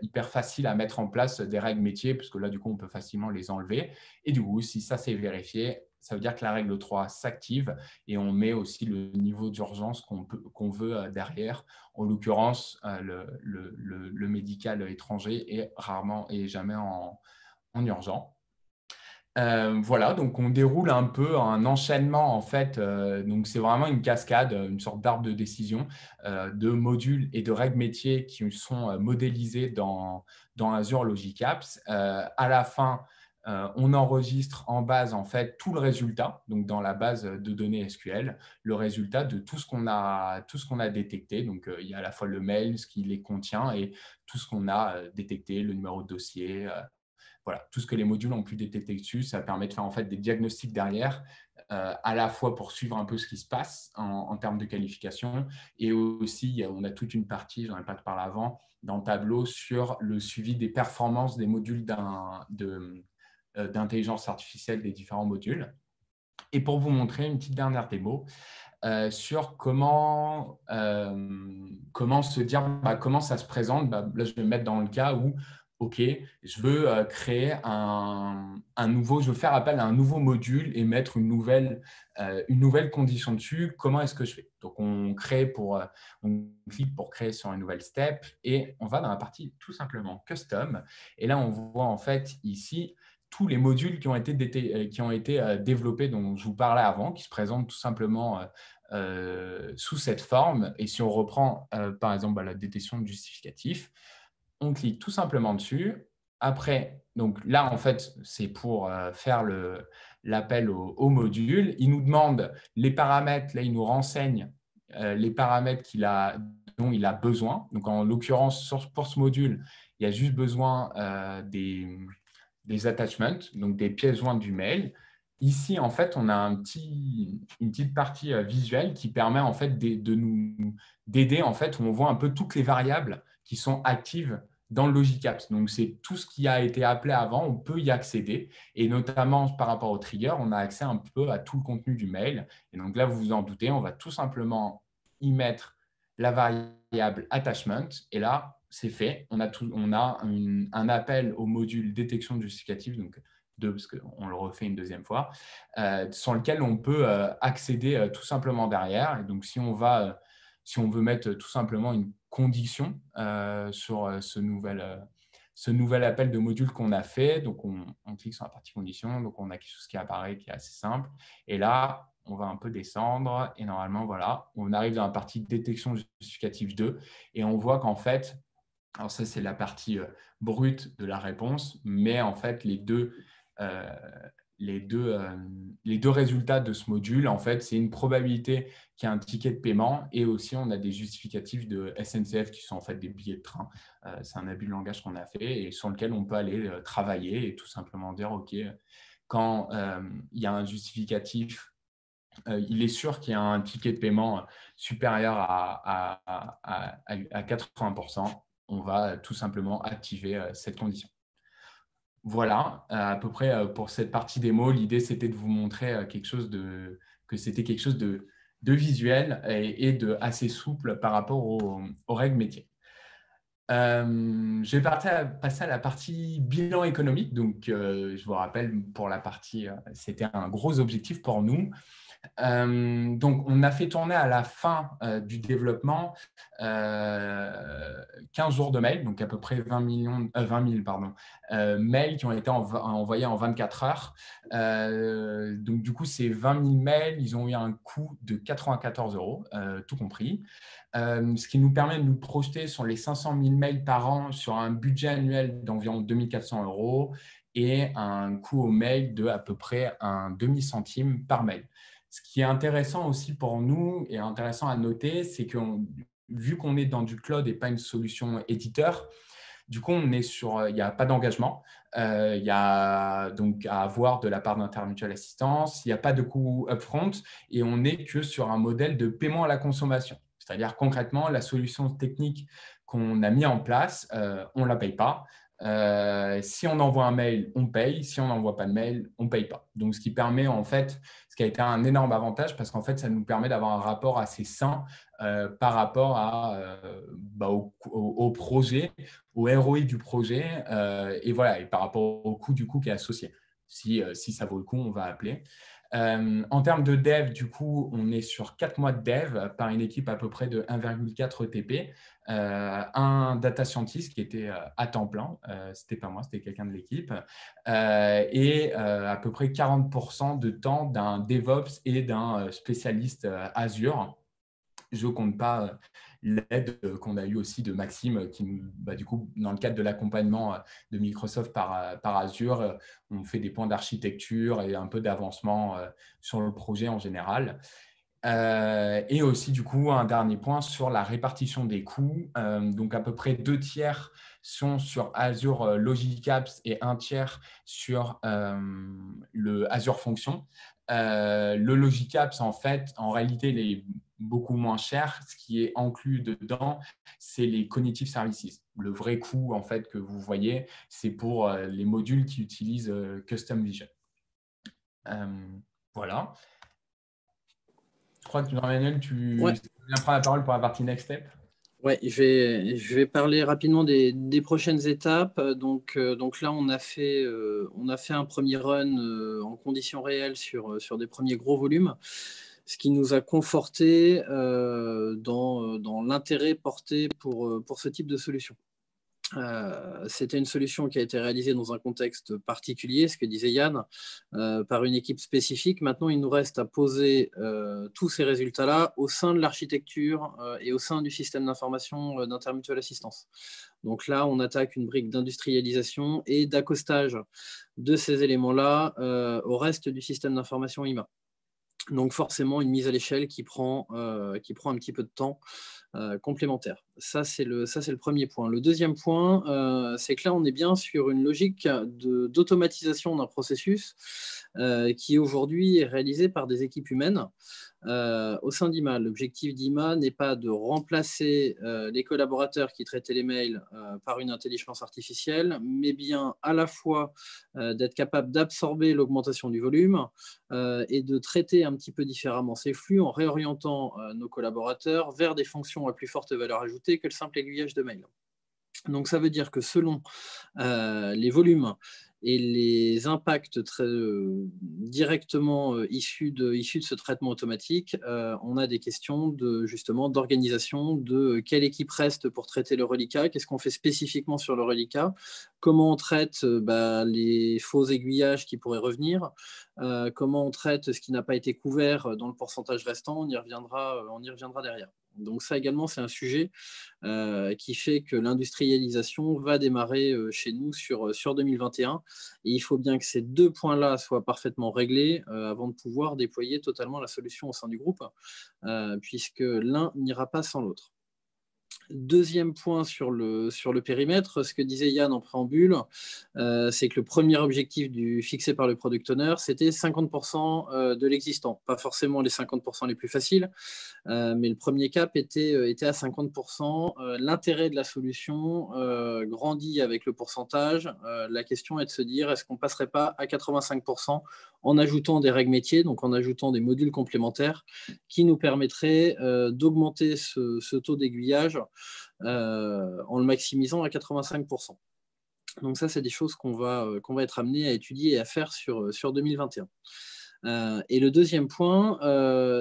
hyper facile à mettre en place des règles métiers, parce que là, du coup, on peut facilement les enlever. Et du coup, si ça, c'est vérifié, ça veut dire que la règle 3 s'active et on met aussi le niveau d'urgence qu'on veut derrière. En l'occurrence, le médical étranger est rarement et jamais en urgent. Voilà, donc on déroule un peu un enchaînement en fait. Donc c'est vraiment une cascade, une sorte d'arbre de décision de modules et de règles métiers qui sont modélisés dans Azure Logic Apps. À la fin, on enregistre en base en fait tout le résultat, donc dans la base de données SQL, le résultat de tout ce qu'on a détecté. Donc il y a à la fois le mail, ce qui les contient et tout ce qu'on a détecté, le numéro de dossier. Voilà, tout ce que les modules ont pu détecter dessus, ça permet de faire en fait des diagnostics derrière, à la fois pour suivre un peu ce qui se passe en termes de qualification, et aussi on a toute une partie, j'en ai pas parlé avant, dans Tableau sur le suivi des performances des modules d'intelligence artificielle des différents modules. Et pour vous montrer une petite dernière démo sur comment se dire, comment ça se présente. Là, je vais me mettre dans le cas où OK, je veux créer je veux faire appel à un nouveau module et mettre une nouvelle condition dessus. Comment est-ce que je fais? Donc, on clique pour créer sur une nouvelle step et on va dans la partie tout simplement Custom. Et là, on voit en fait ici tous les modules qui ont été développés, dont je vous parlais avant, qui se présentent tout simplement sous cette forme. Et si on reprend, par exemple, la détection de justificatif, on clique tout simplement dessus. Après, donc là, en fait, c'est pour faire l'appel au module. Il nous demande les paramètres. Là, il nous renseigne les paramètres dont il a besoin. Donc, en l'occurrence, pour ce module, il y a juste besoin des attachments, donc des pièces jointes du mail. Ici, en fait, on a une petite partie visuelle qui permet en fait d'aider, en fait, où on voit un peu toutes les variables qui sont actives dans le Logic Apps. Donc, c'est tout ce qui a été appelé avant, on peut y accéder. Et notamment, par rapport au trigger, on a accès un peu à tout le contenu du mail. Et donc là, vous vous en doutez, on va tout simplement y mettre la variable attachment. Et là, c'est fait. On a un appel au module détection de justificatif, donc parce qu'on le refait une deuxième fois, sur lequel on peut accéder tout simplement derrière. Et donc, si on veut mettre tout simplement une condition sur ce nouvel appel de module qu'on a fait, donc on clique sur la partie condition, donc on a quelque chose qui apparaît qui est assez simple. Et là, on va un peu descendre et normalement, voilà, on arrive dans la partie détection justificative 2 et on voit qu'en fait, alors ça, c'est la partie brute de la réponse, mais en fait, les deux résultats de ce module, en fait, c'est une probabilité qu'il y ait un ticket de paiement et aussi on a des justificatifs de SNCF qui sont en fait des billets de train. C'est un abus de langage qu'on a fait et sur lequel on peut aller travailler et tout simplement dire, OK, quand il y a un justificatif, il est sûr qu'il y a un ticket de paiement supérieur à 80%. On va tout simplement activer cette condition. Voilà, à peu près pour cette partie démo, l'idée c'était de vous montrer que c'était quelque chose de visuel et de assez souple par rapport aux règles métiers. Je vais passer à la partie bilan économique. Donc, je vous rappelle, pour la partie, c'était un gros objectif pour nous. Donc, on a fait tourner à la fin du développement 15 jours de mails, donc à peu près 20 000 mails qui ont été envoyés en 24 heures. Donc, du coup, ces 20 000 mails, ils ont eu un coût de 94 €, tout compris. Ce qui nous permet de nous projeter sur les 500 000 mails par an sur un budget annuel d'environ 2 400 € et un coût au mail de à peu près un demi-centime par mail. Ce qui est intéressant aussi pour nous et intéressant à noter, c'est que vu qu'on est dans du cloud et pas une solution éditeur, du coup, il n'y a pas d'engagement. Il y a donc à avoir de la part d'Intermutual Assistance. Il n'y a pas de coût upfront et on n'est que sur un modèle de paiement à la consommation. C'est-à-dire concrètement, la solution technique qu'on a mis en place, on ne la paye pas. Si on envoie un mail, on paye. Si on n'envoie pas de mail, on ne paye pas. Donc, ce qui permet en fait, ce qui a été un énorme avantage parce qu'en fait, ça nous permet d'avoir un rapport assez sain par rapport au projet, au ROI du projet et voilà, et par rapport au coût du coup qui est associé. Si ça vaut le coup, on va appeler. En termes de dev, du coup, on est sur 4 mois de dev par une équipe à peu près de 1,4 TP. Un data scientist qui était à temps plein, ce n'était pas moi, c'était quelqu'un de l'équipe, et à peu près 40% de temps d'un DevOps et d'un spécialiste Azure. Je ne compte pas l'aide qu'on a eue aussi de Maxime, qui, du coup, dans le cadre de l'accompagnement de Microsoft par Azure, on fait des points d'architecture et un peu d'avancement sur le projet en général. Et aussi, du coup, un dernier point sur la répartition des coûts. Donc, à peu près 2 tiers sont sur Azure Logic Apps et 1 tiers sur le Azure Function. Le Logic Apps, en fait, en réalité, il est beaucoup moins cher. Ce qui est inclus dedans, c'est les Cognitive Services. Le vrai coût, en fait, que vous voyez, c'est pour les modules qui utilisent Custom Vision. Voilà. Je crois que Jean-Emmanuel, tu viens prendre la parole pour la partie Next Step. Oui, je vais parler rapidement des prochaines étapes. Donc là, on a fait un premier run en conditions réelles sur des premiers gros volumes, ce qui nous a conforté dans l'intérêt porté pour ce type de solution. C'était une solution qui a été réalisée dans un contexte particulier, ce que disait Yann, par une équipe spécifique. Maintenant, il nous reste à poser tous ces résultats-là au sein de l'architecture et au sein du système d'information d'Intermutual Assistance. Donc là, on attaque une brique d'industrialisation et d'accostage de ces éléments-là au reste du système d'information IMA. Donc forcément, une mise à l'échelle qui prend un petit peu de temps complémentaire. Ça, c'est le premier point. Le deuxième point, c'est que là, on est bien sur une logique d'automatisation d'un processus qui aujourd'hui est réalisé par des équipes humaines. Au sein d'IMA, l'objectif d'IMA n'est pas de remplacer les collaborateurs qui traitaient les mails par une intelligence artificielle, mais bien à la fois d'être capable d'absorber l'augmentation du volume et de traiter un petit peu différemment ces flux en réorientant nos collaborateurs vers des fonctions à plus forte valeur ajoutée que le simple aiguillage de mail. Donc ça veut dire que selon les volumes et les impacts directement issus de ce traitement automatique, on a des questions justement d'organisation, de quelle équipe reste pour traiter le reliquat, qu'est-ce qu'on fait spécifiquement sur le reliquat, comment on traite les faux aiguillages qui pourraient revenir, comment on traite ce qui n'a pas été couvert dans le pourcentage restant, on y reviendra derrière. Donc ça également, c'est un sujet qui fait que l'industrialisation va démarrer chez nous sur 2021. Et il faut bien que ces 2 points-là soient parfaitement réglés avant de pouvoir déployer totalement la solution au sein du groupe, puisque l'un n'ira pas sans l'autre. Deuxième point sur le périmètre, ce que disait Yann en préambule, c'est que le premier objectif fixé par le Product Owner, c'était 50% de l'existant. Pas forcément les 50% les plus faciles, mais le premier cap était à 50%. L'intérêt de la solution grandit avec le pourcentage. La question est de se dire, est-ce qu'on ne passerait pas à 85% en ajoutant des règles métiers, donc en ajoutant des modules complémentaires qui nous permettraient d'augmenter ce taux d'aiguillage en le maximisant à 85%. Donc ça, c'est des choses qu'on va être amené à étudier et à faire sur 2021. Et le deuxième point,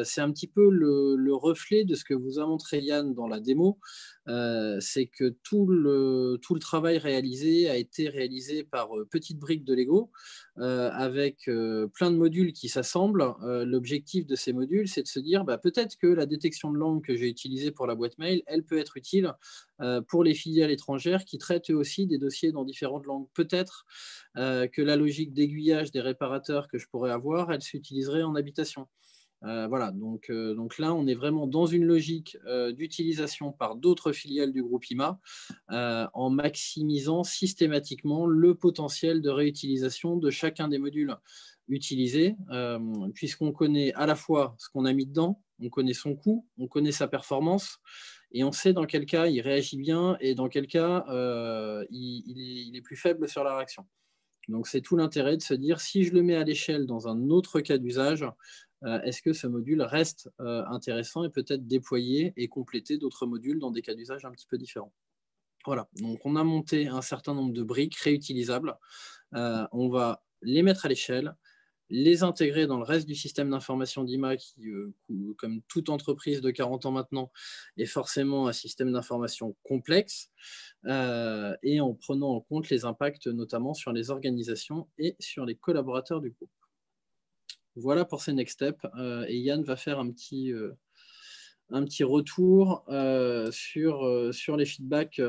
c'est un petit peu le reflet de ce que vous a montré Yann dans la démo, c'est que tout le travail réalisé a été réalisé par petites briques de Lego, avec plein de modules qui s'assemblent. L'objectif de ces modules, c'est de se dire, peut-être que la détection de langue que j'ai utilisée pour la boîte mail, elle peut être utile pour les filiales étrangères qui traitent eux aussi des dossiers dans différentes langues. Peut-être que la logique d'aiguillage des réparateurs que je pourrais avoir, elle s'utiliserait en habitation. Voilà, donc là, on est vraiment dans une logique d'utilisation par d'autres filiales du groupe IMA en maximisant systématiquement le potentiel de réutilisation de chacun des modules utilisés, puisqu'on connaît à la fois ce qu'on a mis dedans, on connaît son coût, on connaît sa performance, et on sait dans quel cas il réagit bien et dans quel cas il est plus faible sur la réaction. Donc, c'est tout l'intérêt de se dire, si je le mets à l'échelle dans un autre cas d'usage, est-ce que ce module reste intéressant et peut-être déployer et compléter d'autres modules dans des cas d'usage un petit peu différents. Voilà, donc on a monté un certain nombre de briques réutilisables. On va les mettre à l'échelle, les intégrer dans le reste du système d'information d'IMA qui, comme toute entreprise de 40 ans maintenant, est forcément un système d'information complexe et en prenant en compte les impacts notamment sur les organisations et sur les collaborateurs du groupe. Voilà pour ces next steps et Yann va faire un petit retour sur les feedbacks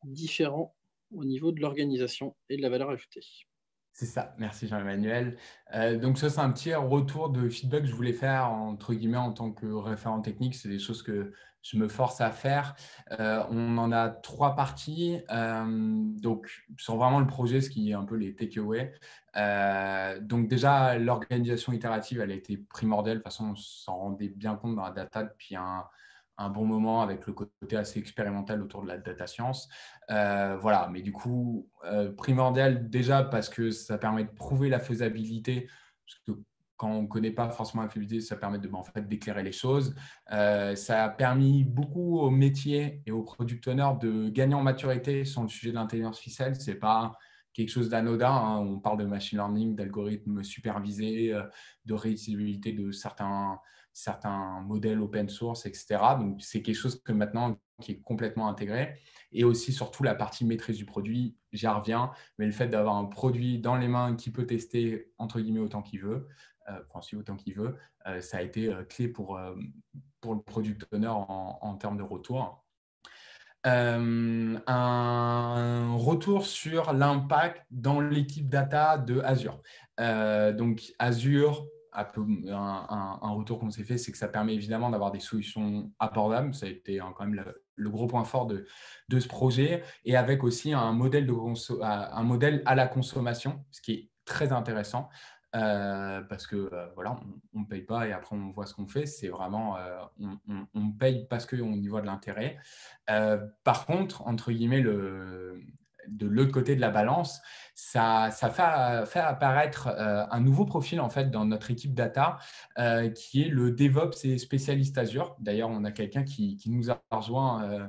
différents au niveau de l'organisation et de la valeur ajoutée. C'est ça, merci Jean-Emmanuel. Donc ça, c'est un petit retour de feedback que je voulais faire entre guillemets en tant que référent technique. C'est des choses que je me force à faire. On en a 3 parties. Donc sur vraiment le projet, ce qui est un peu les takeaways. Donc déjà, l'organisation itérative, elle a été primordiale. De toute façon, on s'en rendait bien compte dans la data depuis un bon moment avec le côté assez expérimental autour de la data science. Voilà, mais du coup, primordial déjà parce que ça permet de prouver la faisabilité, parce que quand on ne connaît pas forcément la faisabilité, ça permet en fait, d'éclairer les choses. Ça a permis beaucoup aux métiers et aux product owners de gagner en maturité sur le sujet de l'intelligence artificielle. Ce n'est pas quelque chose d'anodin, hein. On parle de machine learning, d'algorithmes supervisés, de réutilisabilité de certains modèles open source, etc. Donc, c'est quelque chose que maintenant qui est complètement intégré. Et aussi, surtout, la partie maîtrise du produit, j'y reviens, mais le fait d'avoir un produit dans les mains qui peut tester, entre guillemets, autant qu'il veut, ça a été clé pour le product owner en termes de retour. Un retour sur l'impact dans l'équipe data de Azure. Donc, Azure, un retour qu'on s'est fait, c'est que ça permet évidemment d'avoir des solutions abordables. Ça a été quand même le gros point fort de ce projet. Et avec aussi un modèle à la consommation, ce qui est très intéressant. Parce que voilà, on ne paye pas et après on voit ce qu'on fait. C'est vraiment, on paye parce qu'on y voit de l'intérêt. Par contre, entre guillemets, de l'autre côté de la balance, ça fait apparaître un nouveau profil en fait dans notre équipe data qui est le DevOps et spécialiste Azure. D'ailleurs, on a quelqu'un qui nous a rejoint.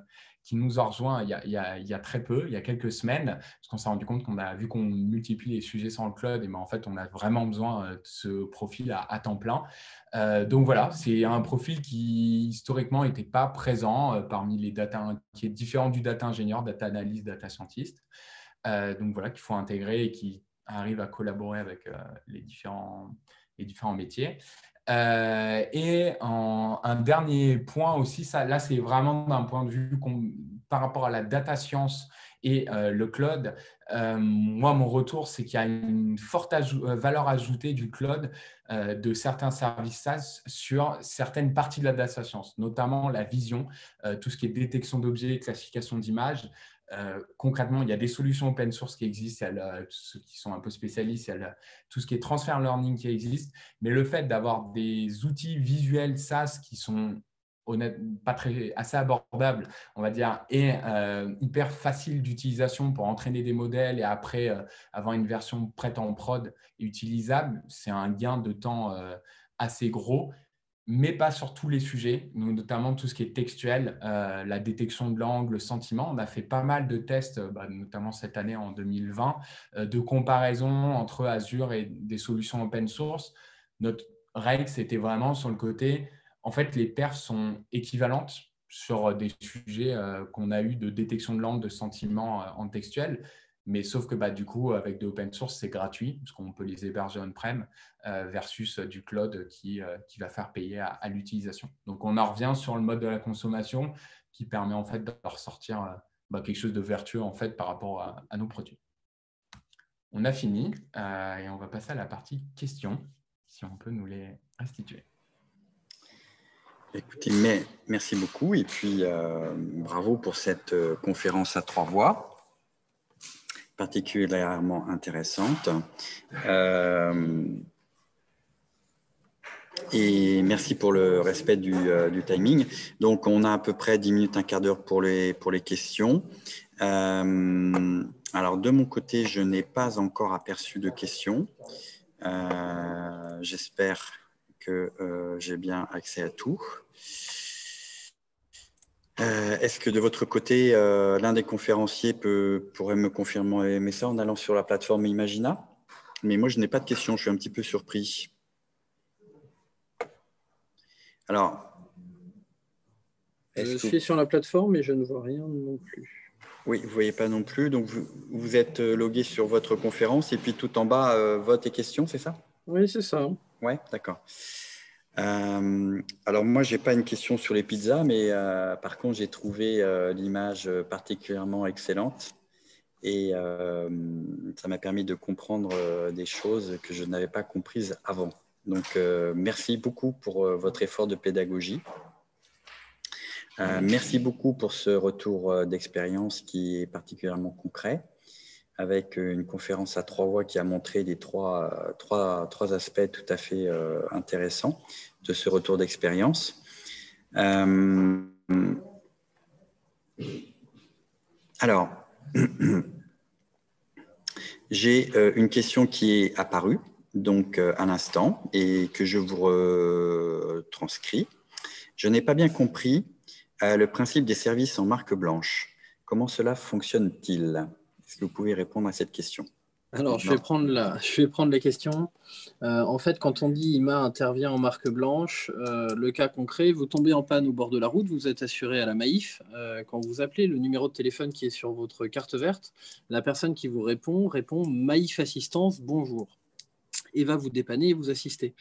Il y a très peu, il y a quelques semaines, parce qu'on s'est rendu compte qu'on a vu qu'on multiplie les sujets sur le cloud, et ben en fait, on a vraiment besoin de ce profil à temps plein. Donc voilà, c'est un profil qui historiquement n'était pas présent parmi les data, qui est différent du data ingénieur, data analyst, data scientist. Donc voilà, qu'il faut intégrer et qui arrive à collaborer avec les différents métiers. Et un dernier point aussi, là c'est vraiment d'un point de vue par rapport à la data science et le cloud. Moi, mon retour, c'est qu'il y a une forte valeur ajoutée du cloud de certains services SaaS sur certaines parties de la data science, notamment la vision, tout ce qui est détection d'objets, classification d'images. Concrètement, il y a des solutions open source qui existent, ceux qui sont un peu spécialistes, il y a tout ce qui est transfer learning qui existe, mais le fait d'avoir des outils visuels SaaS qui sont assez abordables, on va dire, et hyper faciles d'utilisation pour entraîner des modèles et après avoir une version prête en prod et utilisable, c'est un gain de temps assez gros. Mais pas sur tous les sujets, notamment tout ce qui est textuel, la détection de langue, le sentiment. On a fait pas mal de tests, notamment cette année en 2020, de comparaison entre Azure et des solutions open source. Notre règle, c'était vraiment sur le côté, en fait, les perfs sont équivalentes sur des sujets qu'on a eu de détection de langue, de sentiment en textuel. Mais sauf que du coup, avec de open source, c'est gratuit, parce qu'on peut les héberger on-prem versus du cloud qui va faire payer à l'utilisation. Donc, on en revient sur le mode de la consommation qui permet en fait de ressortir quelque chose de vertueux en fait par rapport à nos produits. On a fini et on va passer à la partie questions, si on peut nous les restituer. Écoutez, merci beaucoup et puis bravo pour cette conférence à 3 voix. Particulièrement intéressante. Et merci pour le respect du timing. Donc, on a à peu près 10 minutes, un quart d'heure pour les questions. Alors, de mon côté, je n'ai pas encore aperçu de questions. J'espère que j'ai bien accès à tout. Est-ce que de votre côté, l'un des conférenciers pourrait me confirmer ça en allant sur la plateforme Imagina? mais moi, je n'ai pas de questions. Je suis un petit peu surpris. Alors, je suis sur la plateforme et je ne vois rien non plus. Oui, vous ne voyez pas non plus. Donc, vous êtes logué sur votre conférence et puis tout en bas, vote et questions, c'est ça? Oui, c'est ça. Oui, d'accord. Alors, moi, je n'ai pas une question sur les pizzas, mais par contre, j'ai trouvé l'image particulièrement excellente et ça m'a permis de comprendre des choses que je n'avais pas comprises avant. Donc, merci beaucoup pour votre effort de pédagogie. Merci beaucoup pour ce retour d'expérience qui est particulièrement concret, avec une conférence à 3 voix qui a montré les trois aspects tout à fait intéressants de ce retour d'expérience. Alors, j'ai une question qui est apparue donc, à l'instant et que je vous retranscris. Je n'ai pas bien compris le principe des services en marque blanche. Comment cela fonctionne-t-il? Est-ce que vous pouvez répondre à cette question? Alors, je vais prendre les questions. En fait, quand on dit IMA intervient en marque blanche, le cas concret, vous tombez en panne au bord de la route, vous êtes assuré à la Maïf. Quand vous appelez le numéro de téléphone qui est sur votre carte verte, la personne qui vous répond Maïf Assistance, bonjour, et va vous dépanner et vous assister.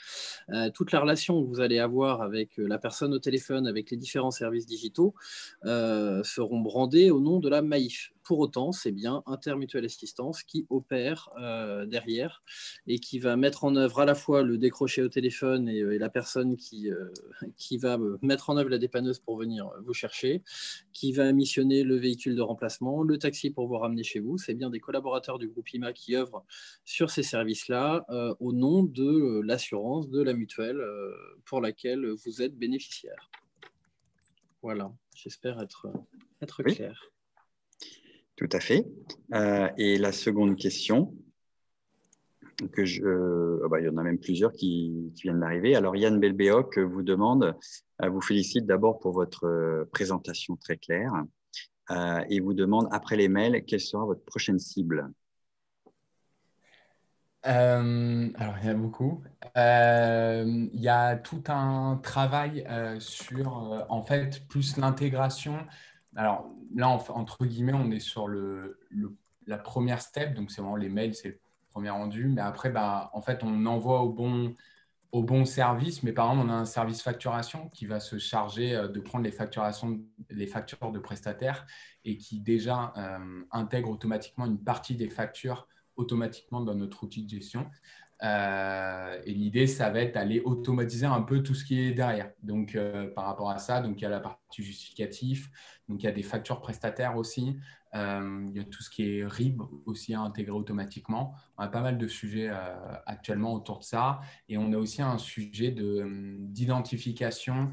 Toute la relation que vous allez avoir avec la personne au téléphone, avec les différents services digitaux, seront brandés au nom de la Maïf. Pour autant, c'est bien Intermutuelle Assistance qui opère derrière et qui va mettre en œuvre à la fois le décroché au téléphone et la personne qui va mettre en œuvre la dépanneuse pour venir vous chercher, qui va missionner le véhicule de remplacement, le taxi pour vous ramener chez vous. C'est bien des collaborateurs du groupe IMA qui œuvrent sur ces services-là au nom de l'assurance, de la mutuelle pour laquelle vous êtes bénéficiaire. Voilà, j'espère être oui, clair. Tout à fait. Et la seconde question, il y en a même plusieurs qui viennent d'arriver. Alors, Yann Belbéoc vous vous félicite d'abord pour votre présentation très claire et vous demande, après les mails, quelle sera votre prochaine cible? Alors, il y en a beaucoup. Il y a tout un travail sur, en fait, plus l'intégration. Alors là, entre guillemets, on est sur la première step. Donc, c'est vraiment les mails, c'est le premier rendu. Mais après, en fait, on envoie au bon service. Mais par exemple, on a un service facturation qui va se charger de prendre les factures de prestataires et qui déjà intègre automatiquement une partie des factures automatiquement dans notre outil de gestion. Et l'idée, ça va être d'aller automatiser un peu tout ce qui est derrière. Donc, par rapport à ça, donc, il y a la partie justificatif, donc il y a des factures prestataires aussi, il y a tout ce qui est RIB aussi à intégrer automatiquement. On a pas mal de sujets actuellement autour de ça. Et on a aussi un sujet d'identification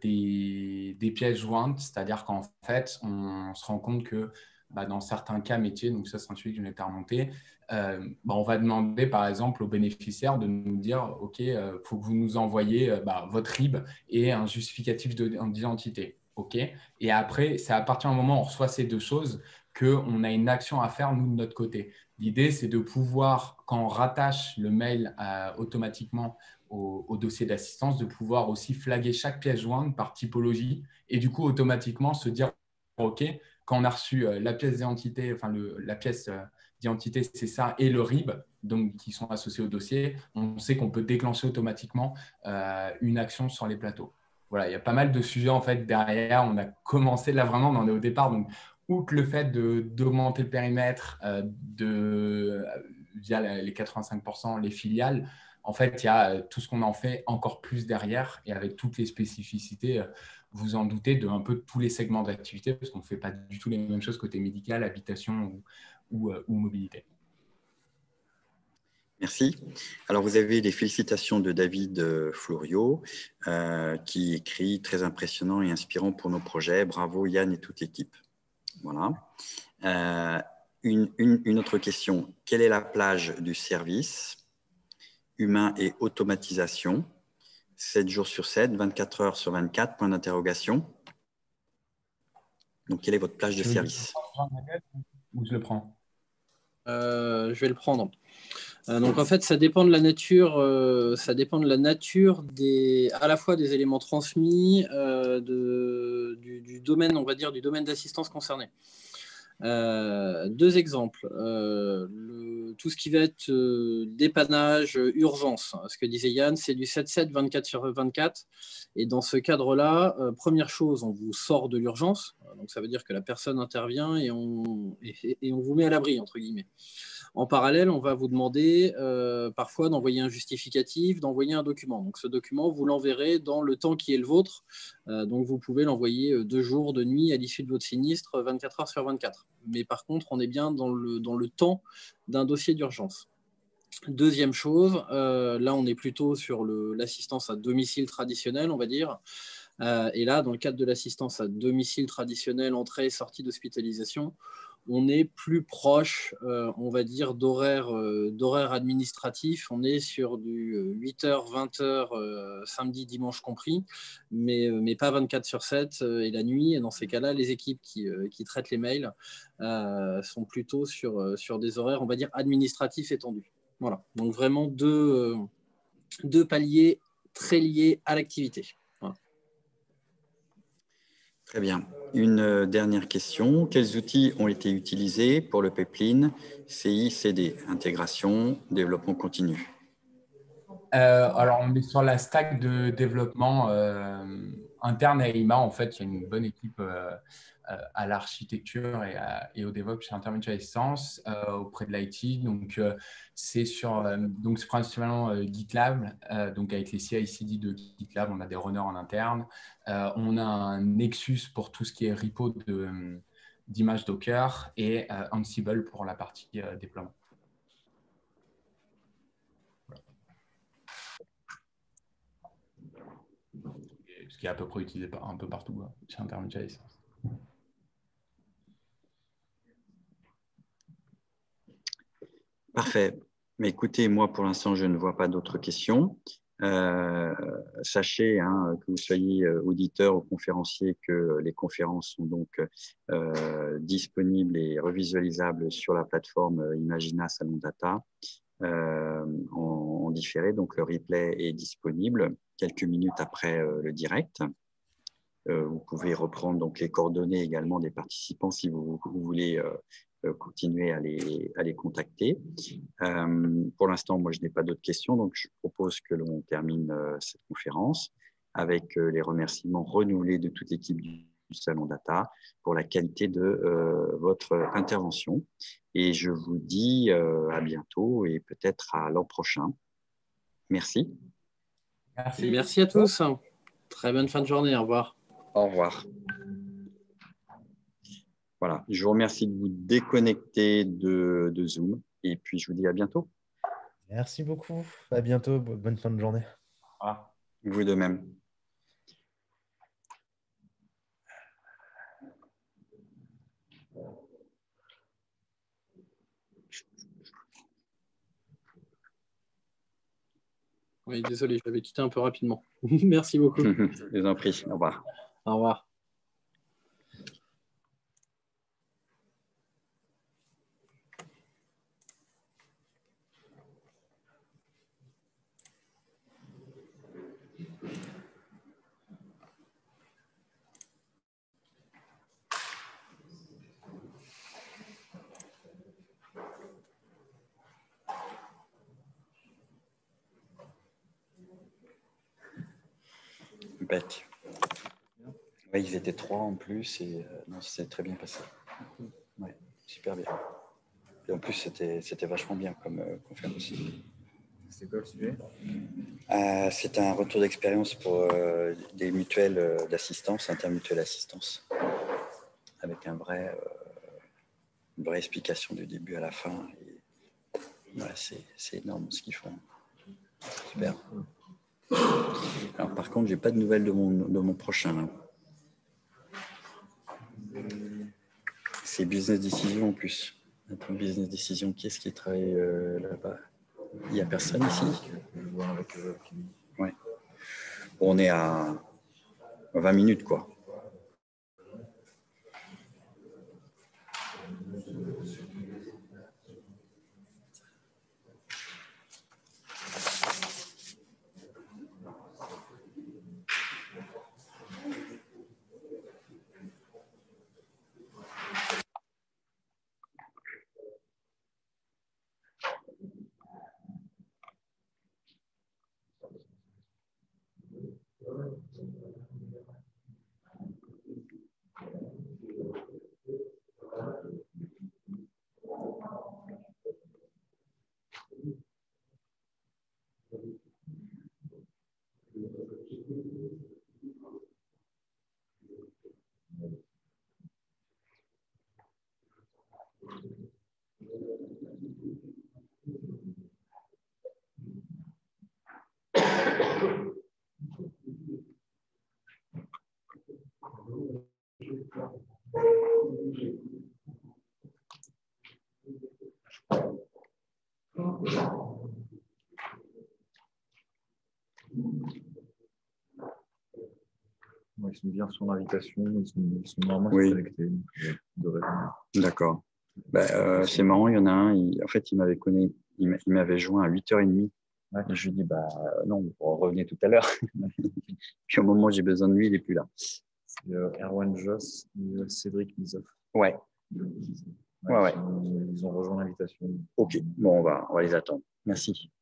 des pièces jointes, c'est-à-dire qu'en fait, on se rend compte que dans certains cas métiers, donc ça c'est un sujet que je vais remonter, on va demander par exemple aux bénéficiaires de nous dire « Ok, il faut que vous nous envoyiez votre RIB et un justificatif d'identité. » Ok. Et après, c'est à partir du moment où on reçoit ces deux choses qu'on a une action à faire, nous, de notre côté. L'idée, c'est de pouvoir, quand on rattache le mail automatiquement au dossier d'assistance, de pouvoir aussi flaguer chaque pièce jointe par typologie et du coup, automatiquement se dire « Ok, quand on a reçu la pièce d'identité, enfin la pièce d'identité, c'est ça, et le RIB, donc qui sont associés au dossier, on sait qu'on peut déclencher automatiquement une action sur les plateaux. » Voilà, il y a pas mal de sujets en fait derrière. On a commencé là vraiment, on en est au départ. Donc, outre le fait d'augmenter le périmètre via les 85%, les filiales, en fait, il y a tout ce qu'on en fait encore plus derrière et avec toutes les spécificités, vous en doutez, de un peu tous les segments d'activité parce qu'on ne fait pas du tout les mêmes choses côté médical, habitation ou mobilité. Merci. Alors, vous avez les félicitations de David Florio qui écrit « Très impressionnant et inspirant pour nos projets. Bravo Yann et toute l'équipe. » Voilà. Une autre question. Quelle est la plage du service humain et automatisation 7 jours sur 7, 24 heures sur 24, point d'interrogation. Donc, quelle est votre plage de service? Ou je le prends? Je vais le prendre. Donc en fait, ça dépend de la nature, à la fois des éléments transmis, du domaine, on va dire, du domaine d'assistance concerné. Deux exemples. Tout ce qui va être dépannage, urgence. Ce que disait Yann, c'est du 7-7, 24 sur 24. Et dans ce cadre-là, première chose, on vous sort de l'urgence. Donc ça veut dire que la personne intervient et on vous met à l'abri, entre guillemets. En parallèle, on va vous demander parfois d'envoyer un justificatif, d'envoyer un document. Donc ce document, vous l'enverrez dans le temps qui est le vôtre. Donc vous pouvez l'envoyer 2 jours, de nuit à l'issue de votre sinistre, 24 heures sur 24. Mais par contre, on est bien dans le temps d'un dossier d'urgence. Deuxième chose, là on est plutôt sur l'assistance à domicile traditionnelle, on va dire. Et là, dans le cadre de l'assistance à domicile traditionnelle, entrée et sortie d'hospitalisation, on est plus proche, on va dire, d'horaire administratif. On est sur du 8h, 20h, samedi, dimanche compris, mais pas 24 sur 7 et la nuit. Et dans ces cas-là, les équipes qui traitent les mails sont plutôt sur des horaires, on va dire, administratifs étendus. Voilà, donc vraiment deux paliers très liés à l'activité. Voilà. Très bien. Une dernière question. Quels outils ont été utilisés pour le pipeline CI/CD, intégration, développement continu? Alors, on est sur la stack de développement interne à IMA. En fait, il y a une bonne équipe à l'architecture et au DevOps chez Intermutual Assistance auprès de l'IT. Donc, c'est principalement GitLab. Donc, avec les CI/CD de GitLab, on a des runners en interne. On a un Nexus pour tout ce qui est repo d'images Docker et Ansible pour la partie déploiement. Ce qui est à peu près utilisé un peu partout chez Intermutual Assistance. Parfait. Mais écoutez, moi, pour l'instant, je ne vois pas d'autres questions. Sachez, que vous soyez auditeur ou conférencier, que les conférences sont donc disponibles et revisualisables sur la plateforme Imagina Salon Data en différé. Donc, le replay est disponible quelques minutes après le direct. Vous pouvez reprendre donc les coordonnées également des participants si vous voulez continuer à les contacter. Pour l'instant, moi, je n'ai pas d'autres questions, donc je propose que l'on termine cette conférence avec les remerciements renouvelés de toute l'équipe du Salon Data pour la qualité de votre intervention. Et je vous dis à bientôt et peut-être à l'an prochain. Merci. Merci à tous. Très bonne fin de journée. Au revoir. Au revoir. Voilà, je vous remercie de vous déconnecter de Zoom et puis je vous dis à bientôt. Merci beaucoup. À bientôt. Bonne fin de journée. Au revoir. Vous de même. Oui, désolé, je l'avais quitté un peu rapidement. Merci beaucoup. Je vous en prie. Au revoir. Au revoir. Bec. Ouais, ils étaient 3 en plus et non, c'est très bien passé. Ouais, super bien. Et en plus, c'était vachement bien comme conférence. C'est quoi le sujet? C'est un retour d'expérience pour des mutuelles d'assistance, intermutuelle assistance, avec une vraie explication du début à la fin. Et, ouais, c'est énorme ce qu'ils font. Super. Alors, par contre, j'ai pas de nouvelles de mon prochain. C'est Business Decision en plus. Attends, Business Decision, qui est-ce qui travaille là-bas? Il n'y a personne ici? Ouais. Bon, on est à 20 minutes, quoi. Ils sont bien sur l'invitation, ils sont normalement Oui. connectés. Donc, de répondre. D'accord. C'est marrant, il y en a un, en fait, il m'avait joint à 8h30. Ouais. Et je lui dis, non, vous revenez tout à l'heure. Puis au moment où j'ai besoin de lui, il n'est plus là. C'est Erwan Joss et Cédric Mizoff. Ouais. Ouais. Ils ont rejoint l'invitation. Ok, bon, on va les attendre. Merci.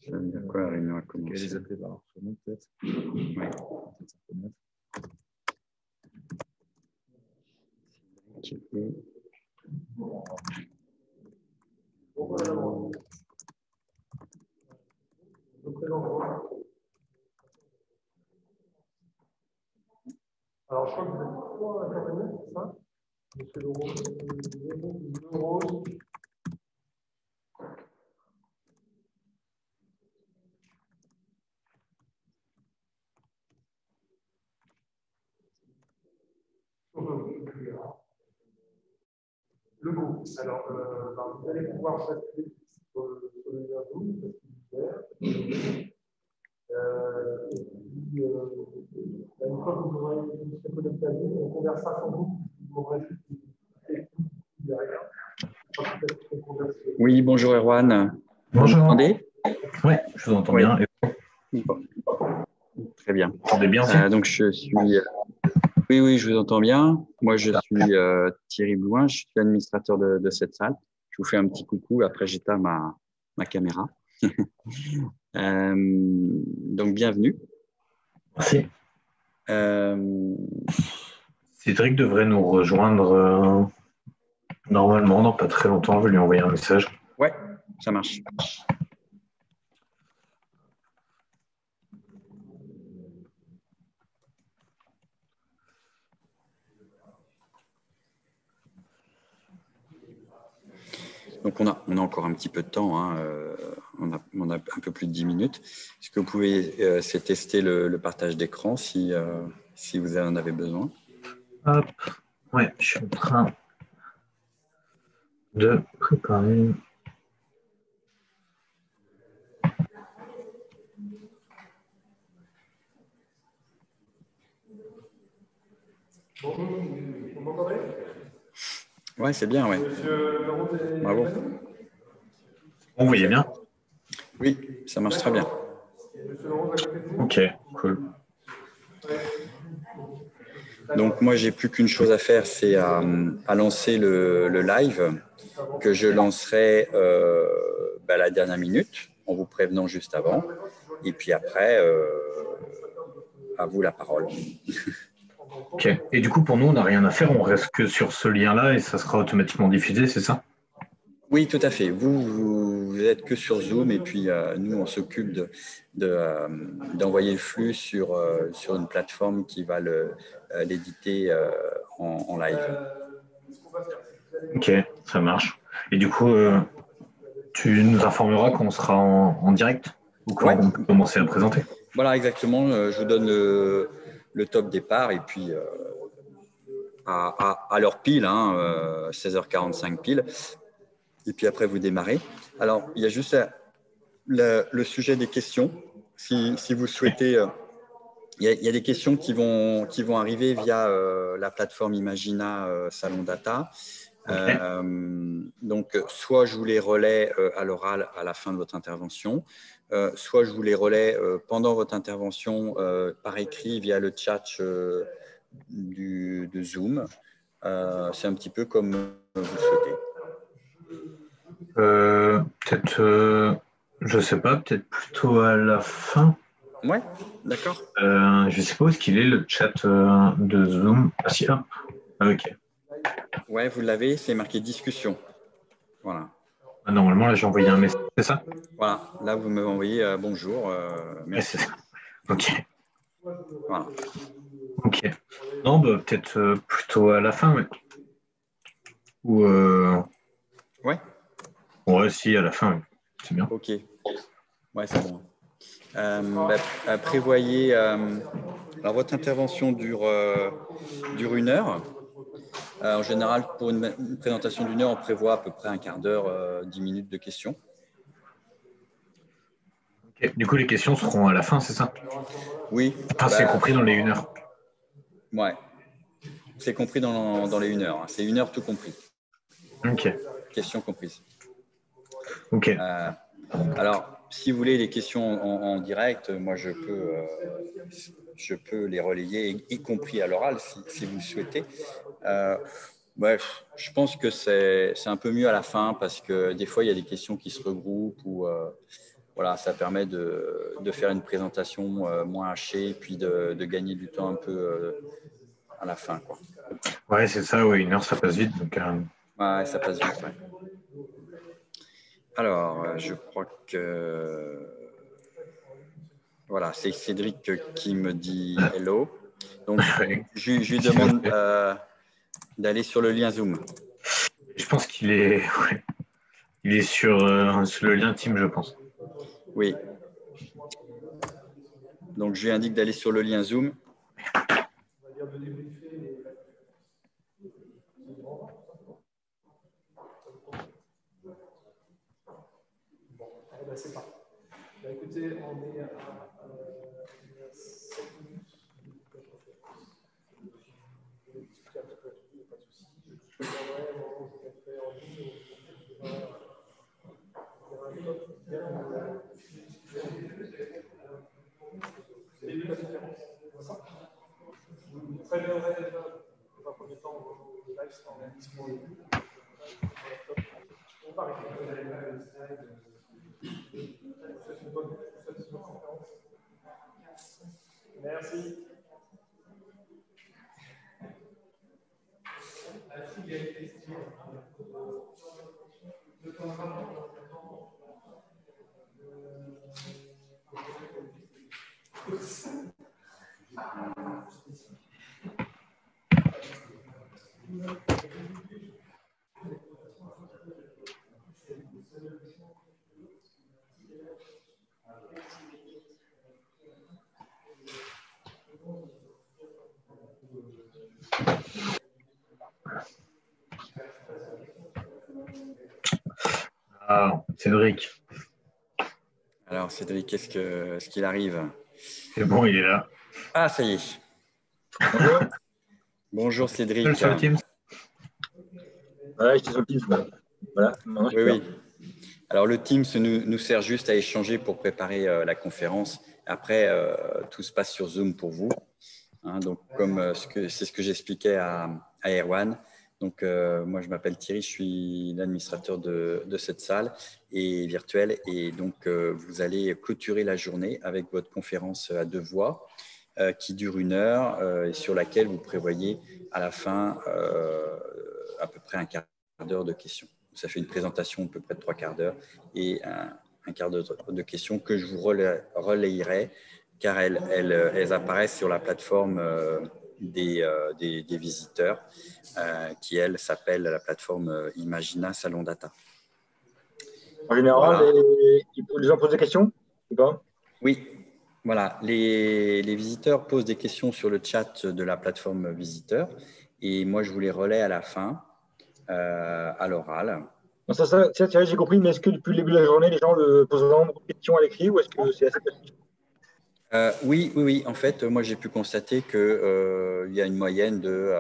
Ça veut dire quoi, la réunion a commencé? Les appeler par leur prénom, peut-être. Oui. Peut-être un peu neuf. Alors, je crois que vous êtes trois intervenus, c'est ça? Monsieur Rose. Le groupe. Alors, vous allez pouvoir basculer sur le lien Zoom, parce qu'il est ouvert. Et puis, une fois que vous aurez connecté à Zoom, on conversera sans vous. Vous aurez juste derrière. Oui, bonjour Erwan. Vous Bonjour. m'entendez? Oui, je vous entends Oui. bien. Bon. Très bien. Vous m'entendez bien aussi? Donc, je suis. Oui, je vous entends bien. Moi, je suis Thierry Blouin, je suis administrateur de cette salle. Je vous fais un petit coucou. Après, j'éteins ma caméra. Donc, bienvenue. Merci. Euh, Cédric devrait nous rejoindre normalement dans pas très longtemps. Je vais lui envoyer un message. Ouais, ça marche. Donc, on a encore un petit peu de temps. Hein, on a un peu plus de 10 minutes. Est-ce que vous pouvez tester le partage d'écran si vous en avez besoin? Hop. Ouais, je suis en train de préparer. Bon, vous m'entendez? Ouais, c'est bien, ouais. Bravo. Vous voyez bien? Oui, ça marche très bien. Ok, cool. Donc, moi, j'ai plus qu'une chose à faire, c'est à lancer le live que je lancerai à la dernière minute en vous prévenant juste avant. Et puis après, à vous la parole. Ok. Et du coup, pour nous, on n'a rien à faire. On reste que sur ce lien-là et ça sera automatiquement diffusé, c'est ça? Oui, tout à fait. Vous êtes que sur Zoom et puis nous, on s'occupe d'envoyer le flux sur une plateforme qui va l'éditer en live. Ok, ça marche. Et du coup, tu nous informeras quand on sera en direct ou quand Ouais. on peut commencer à présenter? Voilà, exactement. Je vous donne le top départ et puis à l'heure pile, 16h45 pile. Et puis après, vous démarrez. Alors, il y a juste le sujet des questions. Si vous souhaitez, il y a des questions qui vont arriver via la plateforme Imagina Salon Data. Donc, soit je vous les relais à l'oral à la fin de votre intervention, soit je vous les relais pendant votre intervention par écrit via le chat de Zoom. C'est un petit peu comme vous le souhaitez. Peut-être, je sais pas, peut-être plutôt à la fin. Ouais, d'accord. Je sais pas où est-ce qu'il est le chat de Zoom. Ah si, hop. Ah, ok. Ouais, vous l'avez, c'est marqué discussion. Voilà. Ah, normalement, là, j'ai envoyé un message, c'est ça? Voilà, là, vous m'avez envoyé bonjour, merci. Ouais, c'est ça. Ok. Voilà. Ok. Non, bah, peut-être plutôt à la fin, ouais. Ou Ouais. ouais, si, à la fin, ouais. C'est bien. Ok. Ouais, c'est bon. Prévoyez. Alors, votre intervention dure 1 heure. En général, pour une présentation d'1 heure, on prévoit à peu près un quart d'heure, 10 minutes de questions. Okay. Du coup, les questions seront à la fin, c'est ça? Oui. Enfin, c'est compris dans les 1 heure. Ouais. C'est compris dans les 1 heure. C'est 1 heure tout compris. Ok. Questions comprises. Ok. Alors, si vous voulez les questions en direct, moi, je peux les relayer, y compris à l'oral, si vous le souhaitez. Je pense que c'est un peu mieux à la fin parce que des fois, il y a des questions qui se regroupent ou voilà, ça permet de faire une présentation moins hachée et puis de gagner du temps un peu à la fin, quoi. Ouais, c'est ça, ouais, 1 heure, ça passe vite. Donc, Ouais, ça passe vite, ouais. Alors, je crois que voilà, c'est Cédric qui me dit hello. Donc, je lui demande d'aller sur le lien Zoom. Je pense qu'il est, ouais. Il est sur le lien Team, je pense. Oui. Donc, je lui indique d'aller sur le lien Zoom. ben, c'est parti. Ben, écoutez, on est à 7 minutes. Je vais discuter un petit peu là-dessus, il n'y a pas de souci. Je reviendrai au moment où je mettrai en ligne. Très bien, dans un premier temps, le live sera en disponible. On va récupérer les slides. C'est une bonne conférence. Merci. Il y a une question. Ah, Cédric, Alors, Cédric, est-ce qu'il arrive? c'est bon, il est là. Ah, ça y est. Bonjour Cédric. Sur le Teams. Ouais, j'étais sur le Teams. Voilà. Oui, oui. Alors, le Teams nous sert juste à échanger pour préparer la conférence. Après, tout se passe sur Zoom pour vous. Hein, donc, comme c'est ce que j'expliquais à Erwan. Donc, moi, je m'appelle Thierry, je suis l'administrateur de cette salle et virtuelle. Et donc, vous allez clôturer la journée avec votre conférence à 2 voix qui dure 1 heure et sur laquelle vous prévoyez à la fin à peu près un quart d'heure de questions. Ça fait une présentation à peu près de 3/4 d'heure et un quart d'heure de questions que je vous relayerai car elles apparaissent sur la plateforme des visiteurs qui, elle, s'appelle la plateforme Imagina Salon Data. En général, Voilà. les gens posent des questions ou pas? Oui, voilà. Les visiteurs posent des questions sur le chat de la plateforme visiteur et moi, je vous les relais à la fin, à l'oral. Ça, j'ai compris, mais est-ce que depuis le début de la journée, les gens posent vraiment beaucoup de questions à l'écrit ou est-ce que c'est assez facile? Oui. En fait, moi, j'ai pu constater qu'il y a une moyenne de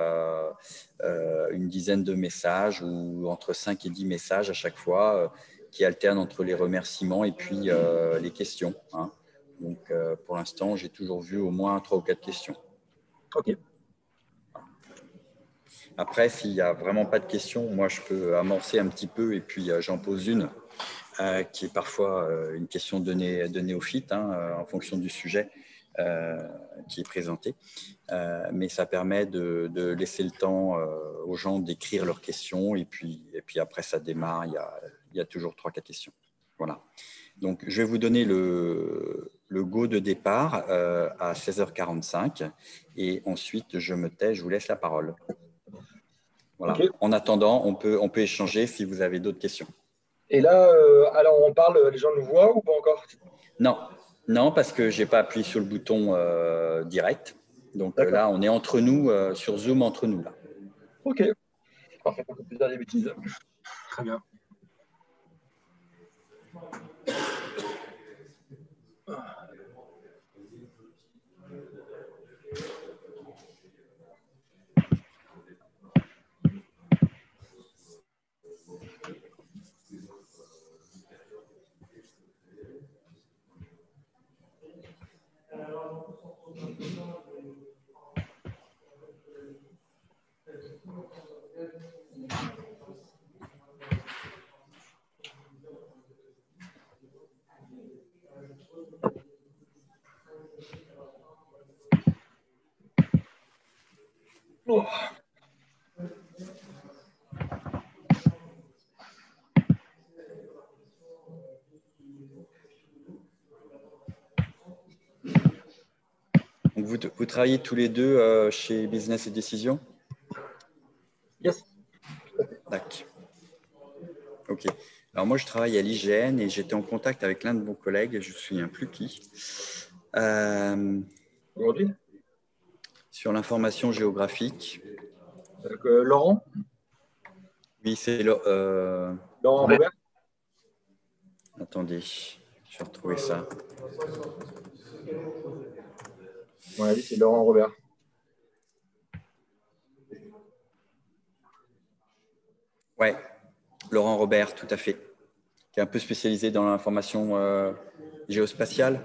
une dizaine de messages ou entre 5 et 10 messages à chaque fois qui alternent entre les remerciements et puis les questions. Hein. Donc, pour l'instant, j'ai toujours vu au moins 3 ou 4 questions. Ok. Après, s'il n'y a vraiment pas de questions, moi, je peux amorcer un petit peu et puis j'en pose une qui est parfois une question de néophyte en fonction du sujet qui est présenté. Mais ça permet de laisser le temps aux gens d'écrire leurs questions et puis après, ça démarre. Il y a toujours 3-4 questions. Voilà. Donc, je vais vous donner le go de départ à 16h45 et ensuite, je me tais, je vous laisse la parole. Voilà. Okay. En attendant, on peut échanger si vous avez d'autres questions. Et là, alors on parle, les gens nous voient ou pas encore? Non, parce que je n'ai pas appuyé sur le bouton direct. Donc là, on est entre nous, sur Zoom, entre nous. Là. Ok, parfait, on peut plus dire des bêtises. Très bien. Oh. Donc vous travaillez tous les deux chez Business et Décision? Yes. D'accord. Ok. Alors moi, je travaille à l'IGN et j'étais en contact avec l'un de vos collègues, je ne me souviens plus qui. Aujourd'hui? Sur l'information géographique. Laurent? Oui, c'est Laurent Robert? Attendez. Je vais retrouver ça. À mon avis, c'est Laurent Robert. Ouais, Laurent Robert, tout à fait. Qui est un peu spécialisé dans l'information géospatiale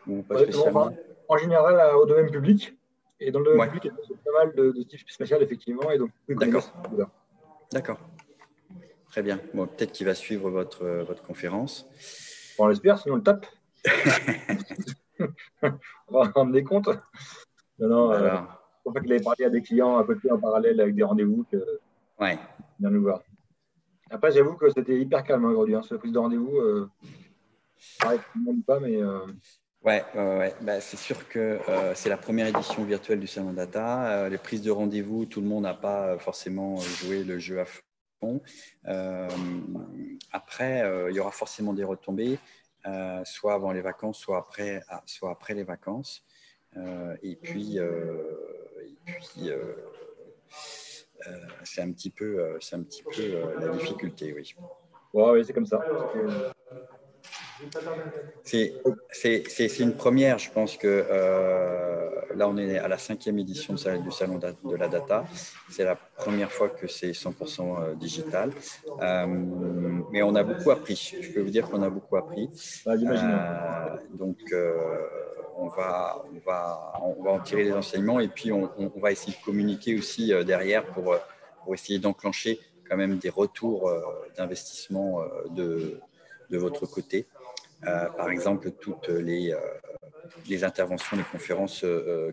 ou pas spécialement. En général, au domaine public. Et dans le domaine public, il y a pas mal de types spatial, effectivement. Et donc, d'accord. D'accord. Très bien. Bon, peut-être qu'il va suivre votre conférence. On l'espère, sinon on le tape. On va rendre des comptes. Non, pour pas qu'il ait parlé à des clients à côté en parallèle avec des rendez-vous. Ouais. Viens nous voir. Après, j'avoue que c'était hyper calme aujourd'hui, hein, cette prise de rendez-vous. Pareil, tout le monde pas, mais. Ouais. Bah, c'est sûr que c'est la première édition virtuelle du Salon Data. Les prises de rendez-vous, tout le monde n'a pas forcément joué le jeu à fond. Après, il y aura forcément des retombées, soit avant les vacances, soit après les vacances. Et puis c'est un petit peu la difficulté, oui. Oui, c'est comme ça. C'est une première, je pense que là on est à la 5e édition du Salon de la Data. C'est la première fois que c'est 100% digital. Mais on a beaucoup appris. Je peux vous dire qu'on a beaucoup appris. J'imagine. Donc on va en tirer les enseignements et puis on va essayer de communiquer aussi derrière pour essayer d'enclencher quand même des retours d'investissement de votre côté. Par exemple, toutes les interventions, les conférences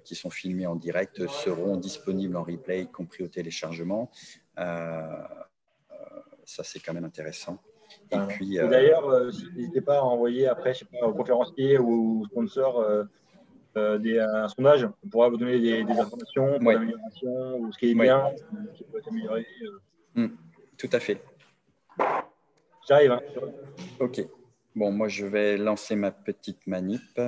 qui sont filmées en direct seront disponibles en replay, y compris au téléchargement. Ça, c'est quand même intéressant. Et puis, d'ailleurs, n'hésitez pas à envoyer après, je sais pas, aux conférenciers ou aux sponsors un sondage. On pourra vous donner des informations pour l'amélioration ou ce qui est bien, ce qui peut être amélioré. Tout à fait. J'arrive. Hein. OK. Bon, moi, je vais lancer ma petite manip.